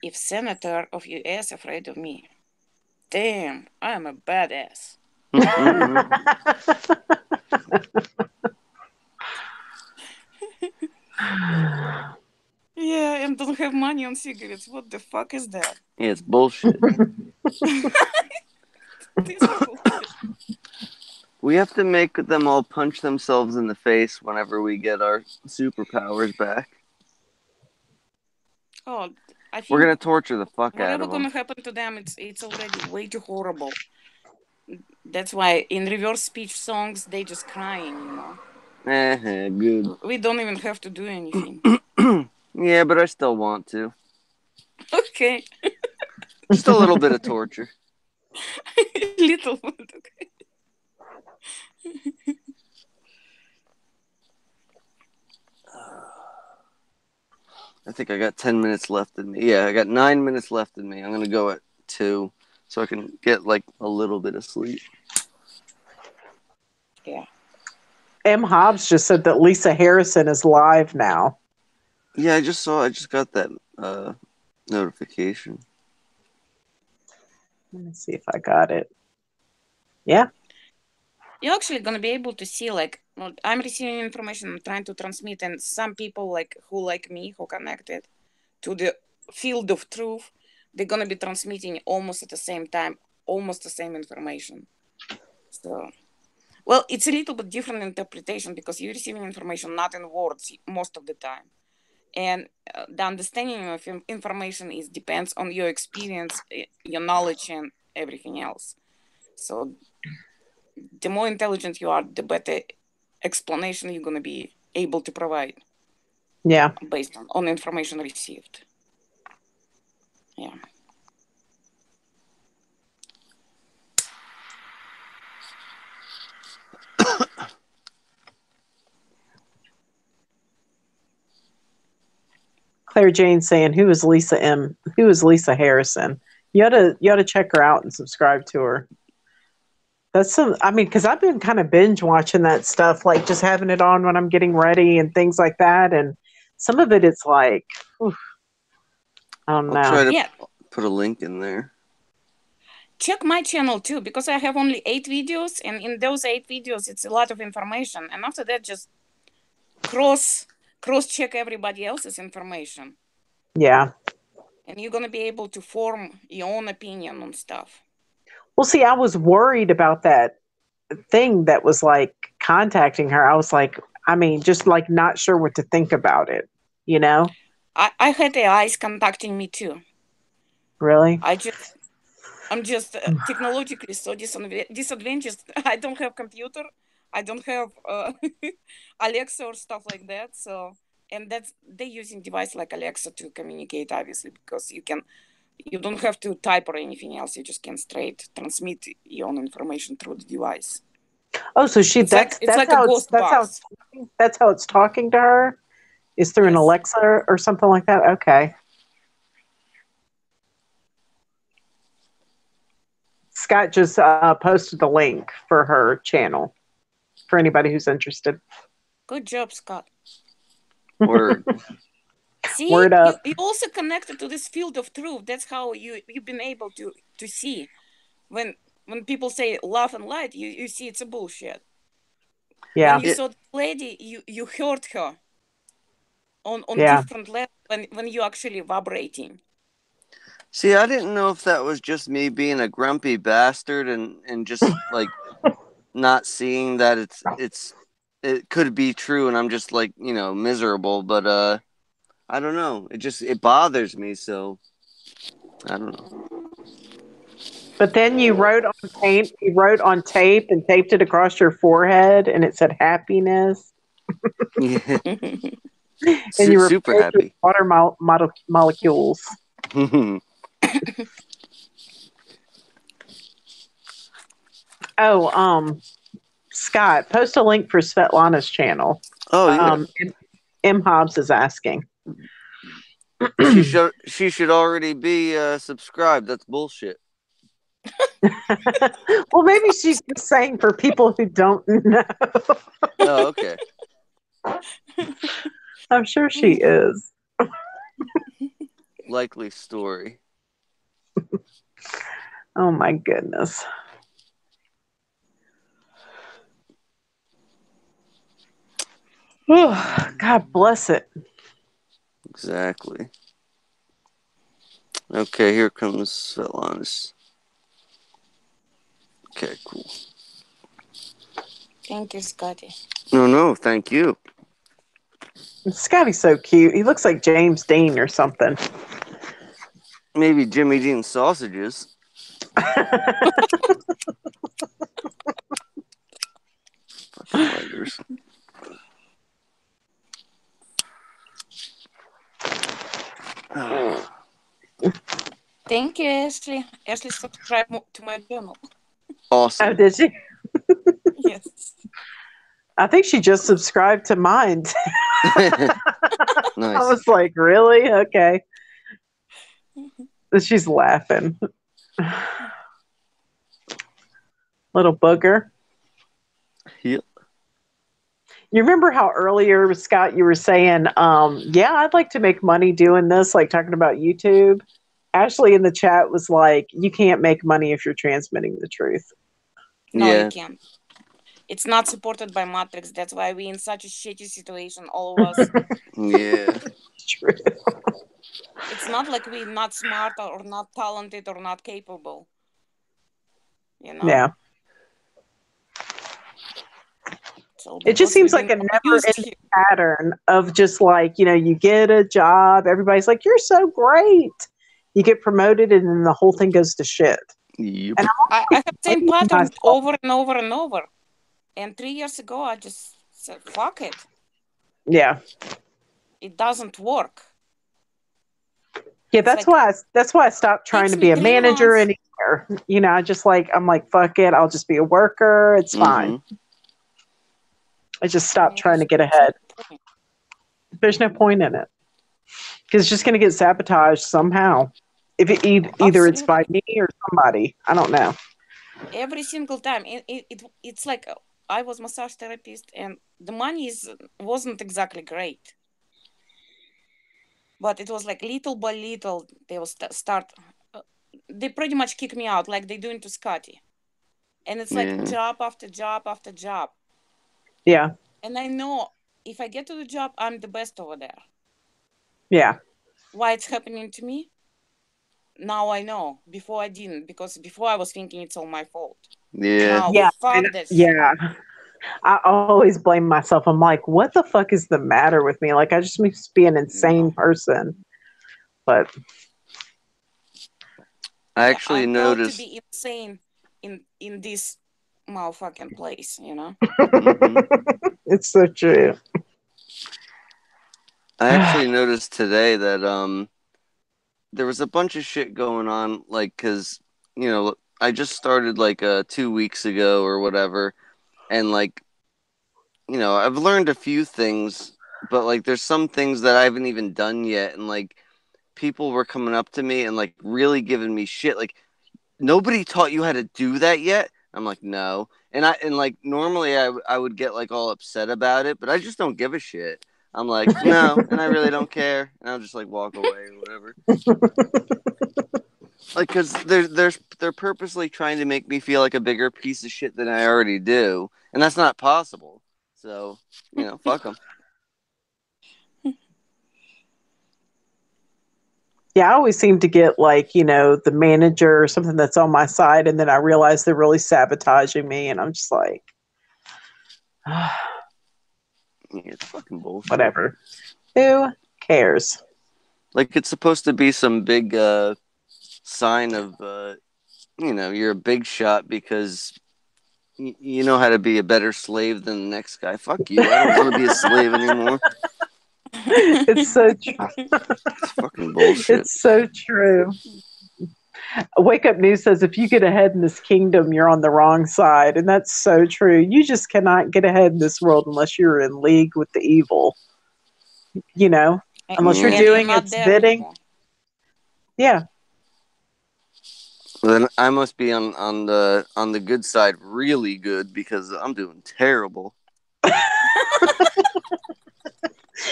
if Senator of US afraid of me, damn, I am a badass. Yeah, and don't have money on cigarettes. What the fuck is that? Yeah, it's bullshit. This is bullshit. We have to make them all punch themselves in the face whenever we get our superpowers back. Oh, I think We're gonna torture the fuck out whatever of them. gonna happen to them, it's already way too horrible. That's why in reverse speech songs they just crying. Good. We don't even have to do anything. Yeah, but I still want to. Okay. Just a little bit of torture. Little bit. Okay. I think I got 10 minutes left in me. Yeah, I got 9 minutes left in me. I'm gonna go at 2 so I can get like a little bit of sleep. Yeah. M. Hobbs just said that Lisa Harrison is live now. Yeah, I just got that notification. Let me see if I got it. Yeah. You're actually gonna be able to see, like, I'm receiving information, I'm trying to transmit, and some people like me who connected to the field of truth, they're gonna be transmitting almost at the same time, almost the same information. So, well, it's a little bit different interpretation because you're receiving information not in words most of the time, and the understanding of information depends on your experience, your knowledge, and everything else. So the more intelligent you are, the better explanation you're going to be able to provide. Yeah. Based on information received. Yeah. Claire Jane saying, "Who is Lisa M? Who is Lisa Harrison? You ought to check her out and subscribe to her." That's some. I mean, because I've been kind of binge watching that stuff, like just having it on when I'm getting ready and things like that. And some of it, it's like, oof, I don't know. I'll try to put a link in there. Check my channel too, because I have only 8 videos, and in those 8 videos, it's a lot of information. And after that, just cross check everybody else's information. Yeah. And you're gonna be able to form your own opinion on stuff. Well, see, I was worried about that thing that was like contacting her. I was like, I mean, just like not sure what to think about it, you know? I had AIs contacting me too. Really? I'm just technologically so disadvantaged. I don't have computer. I don't have Alexa or stuff like that. So, and they're using device like Alexa to communicate, obviously, because you don't have to type or anything else. You just can straight transmit your own information through the device. Oh, so It's like a ghost box. That's how it's talking to her? Is through an Alexa or something like that? Okay. Scott just posted the link for her channel for anybody who's interested. Good job, Scott. Word. See, Word up. You also connected to this field of truth. That's how you've been able to see when people say love and light, you see it's a bullshit. Yeah. When you saw the lady, you heard her on different levels when you're actually vibrating. See, I didn't know if that was just me being a grumpy bastard and just like not seeing that it could be true, and I'm just like, miserable. But I don't know. It bothers me, so I don't know. But then you wrote on tape. You wrote on tape and taped it across your forehead, and it said happiness. Yeah. And you were super happy. Water molecules. Oh, Scott, post a link for Svetlana's channel. Oh yeah. M. Hobbs is asking. She should already be subscribed. That's bullshit. Well, maybe she's just saying for people who don't know. Oh, okay. I'm sure she is. Likely story. Oh my goodness. God bless it. Exactly. Okay, here comes Svetlanis. Okay, cool. Thank you, Scotty. No, thank you. Scotty's so cute. He looks like James Dean or something. Maybe Jimmy Dean sausages. Fucking lighters. Thank you, Ashley. Ashley subscribed to my channel. Awesome. Oh, did she? Yes. I think she just subscribed to mine. Nice. I was like, really? Okay. She's laughing. Little booger. Yep. You remember how earlier, Scott, you were saying, yeah, I'd like to make money doing this, like talking about YouTube. Ashley in the chat was like, you can't make money if you're transmitting the truth. No, Yeah. you can't. It's not supported by Matrix. That's why we're in such a shitty situation, all of us. Yeah. True. It's not like we're not smart or not talented or not capable. You know? Yeah. So It just seems like a never-ending pattern of just like, you get a job, everybody's like, you're so great. You get promoted, and then the whole thing goes to shit. Yep. And I have the same pattern over and over and over. And 3 years ago, I just said, fuck it. Yeah. It doesn't work. Yeah, that's why I stopped trying to be a manager anymore. I'm like, fuck it, I'll just be a worker. It's fine. I just stopped trying to get ahead. There's no point in it. Because it's just going to get sabotaged somehow. If it either it's by me or somebody. I don't know. Every single time. It's like I was massage therapist and the money wasn't exactly great. But it was like little by little they will start. They pretty much kick me out like they doing to Scotty. And it's like job after job after job. Yeah. And I know if I get to the job, I'm the best over there. Yeah. Why it's happening to me? Now I know. Before I didn't, because before I was thinking it's all my fault. Yeah. Now, fuck this. Yeah. I always blame myself. I'm like, what the fuck is the matter with me? Like, I just must be an insane person. But I actually noticed to be insane in this motherfucking place, It's so true. I actually noticed today that there was a bunch of shit going on, like, because I just started like 2 weeks ago or whatever, and like I've learned a few things, but like there's some things that I haven't even done yet, and like people were coming up to me and like really giving me shit, like, nobody taught you how to do that yet. I'm like, no. And like normally I would get like all upset about it, but I just don't give a shit. I'm like, no, and I really don't care, and I'll just like walk away or whatever. Like, because they're purposely trying to make me feel like a bigger piece of shit than I already do, and that's not possible. So fuck them. Yeah, I always seem to get like, the manager or something that's on my side, and then I realize they're really sabotaging me, and I'm just like, yeah, it's fucking bullshit. Whatever. Who cares? Like, it's supposed to be some big sign of, you're a big shot because you know how to be a better slave than the next guy. Fuck you. I don't want to be a slave anymore. It's so true. It's fucking bullshit. It's so true. Wake Up News says if you get ahead in this kingdom, you're on the wrong side. And that's so true. You just cannot get ahead in this world unless you're in league with the evil. Unless you're And you're doing not its there bidding. anymore. Yeah. Then I must be on the good side, really good, because I'm doing terrible.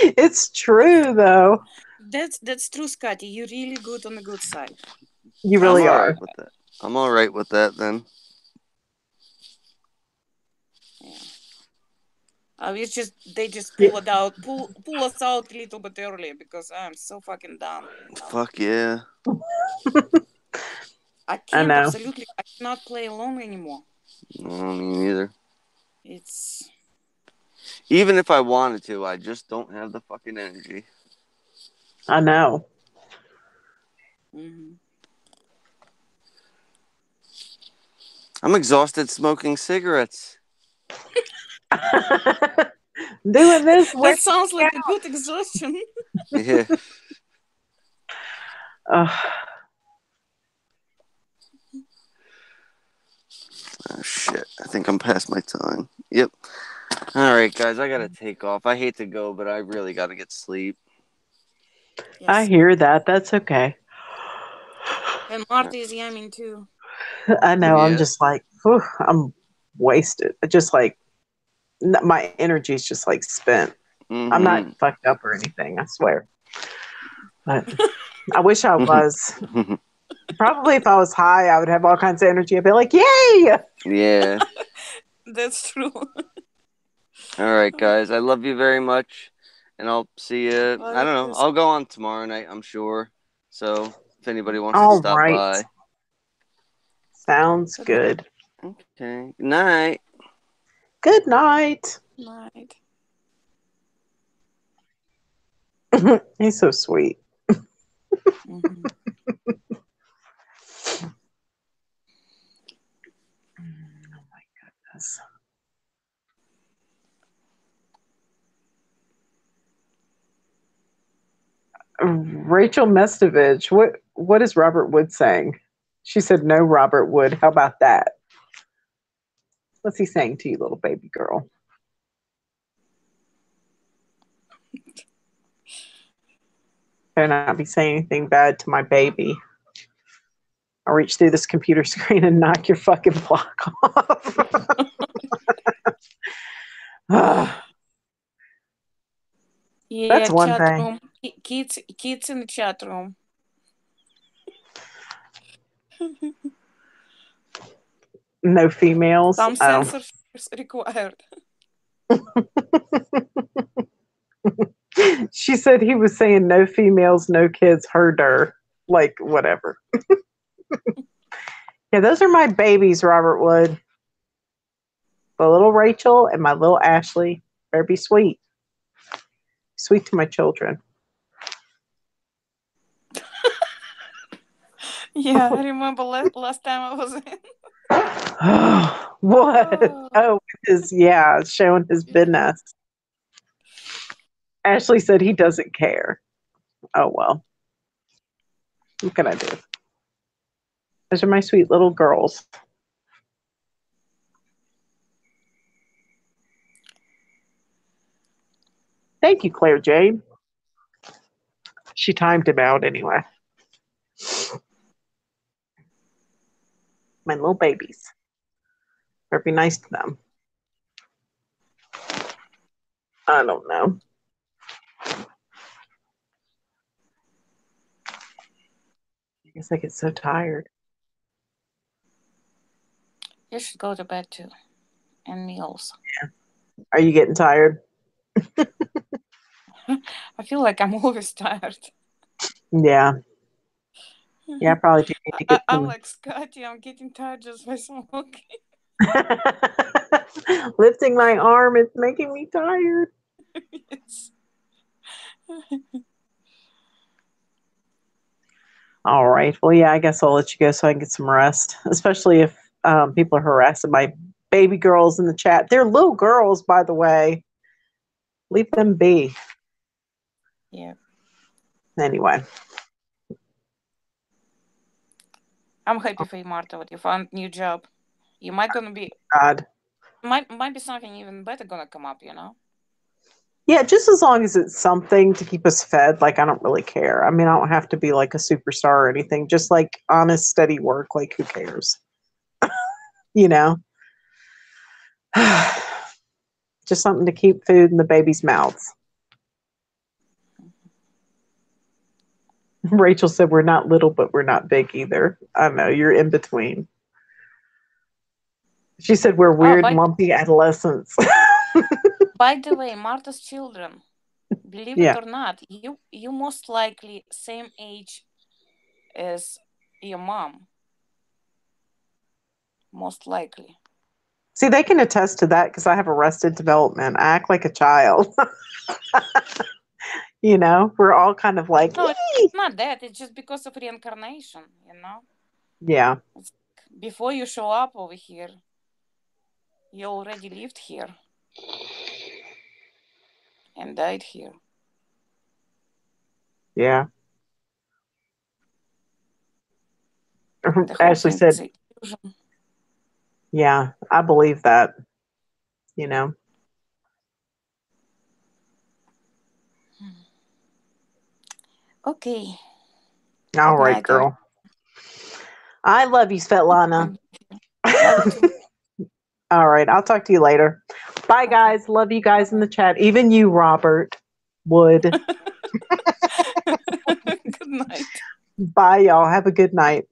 It's true, though. That's true, Scotty. You're really good on the good side. You I'm really all are. right with that. I'm all right with that then. Yeah. They just Yeah, pull us out a little bit earlier because I'm so fucking done. Fuck yeah. I I can't know. absolutely. I cannot play alone anymore. No, me neither. It's Even if I wanted to, I just don't have the fucking energy. I know. mm-hmm. I'm exhausted smoking cigarettes. Doing this way. That sounds like a good exhaustion. Yeah. Oh, shit. I think I'm past my time. Yep. All right, guys. I got to take off. I hate to go, but I really got to get sleep. I Yes. hear that. That's okay. And Marty is yamming too. I know. I'm Yeah. just like, whew, I'm wasted. Just like, my energy's just like spent. I'm not Mm-hmm. fucked up or anything, I swear. But I wish I was. Probably if I was high, I would have all kinds of energy. I'd be like, yay! Yeah. That's true. All right, guys. I love you very much. And I'll see you. I don't know. I'll go on tomorrow night, I'm sure. So if anybody wants to All stop right. by. Sounds good. Okay. Good night. Good night. Night. He's so sweet. Mm-hmm. Oh my goodness. Rachel Mestovich, what is Robert Wood saying? She said, no, Robert Wood. How about that? What's he saying to you, little baby girl? Better not be saying anything bad to my baby. I'll reach through this computer screen and knock your fucking block off. Yeah, That's one chat thing. room. Kids in the chat room. No females. Some Oh. sensors required. She said he was saying no females, no kids, herder. Like, whatever. Yeah, those are my babies, Robert Wood. The little Rachel and my little Ashley. Better be sweet. Sweet to my children. Yeah, I remember last time I was in. What? Oh, showing his business. Ashley said he doesn't care. Oh, well. What can I do? Those are my sweet little girls. Thank you, Claire Jane. She timed him out anyway. My little babies. Better be nice to them. I don't know. I guess I get so tired. You should go to bed too. And me also. Yeah. Are you getting tired? I feel like I'm always tired. Yeah. Yeah, I probably do need to get I'm some. like, Scotty, I'm getting tired just by smoking. Lifting my arm, it's making me tired. Yes. All right. Well, yeah, I guess I'll let you go so I can get some rest, especially if people are harassing my baby girls in the chat. They're little girls, by the way. Leave them be. Yeah. Anyway. I'm happy for you, Marta, that you found a new job. You might be God. might be something even better gonna come up, you know? Yeah, just as long as it's something to keep us fed, like I don't really care. I mean, I don't have to be like a superstar or anything. Just like honest, steady work, like who cares? You know? Just something to keep food in the baby's mouths. Rachel said we're not little, but we're not big either. I know, you're in between. She said we're Oh, weird, lumpy adolescents. by the way, Martha's children, believe it Yeah. or not, you most likely same age as your mom. Most likely. See, they can attest to that because I have arrested development. I act like a child. You know, we're all kind of like, No, it's not that. It's just because of reincarnation, you know? yeah. It's before you show up over here, you already lived here and died here. Yeah. The whole Ashley thing said, is an illusion. yeah, I believe that, you know. Okay. All Good right, night, girl. I love you, Svetlana. Love you too. All right, I'll talk to you later. Bye, Okay. guys. Love you guys in the chat. Even you, Robert Wood. Good night. Bye, y'all. Have a good night.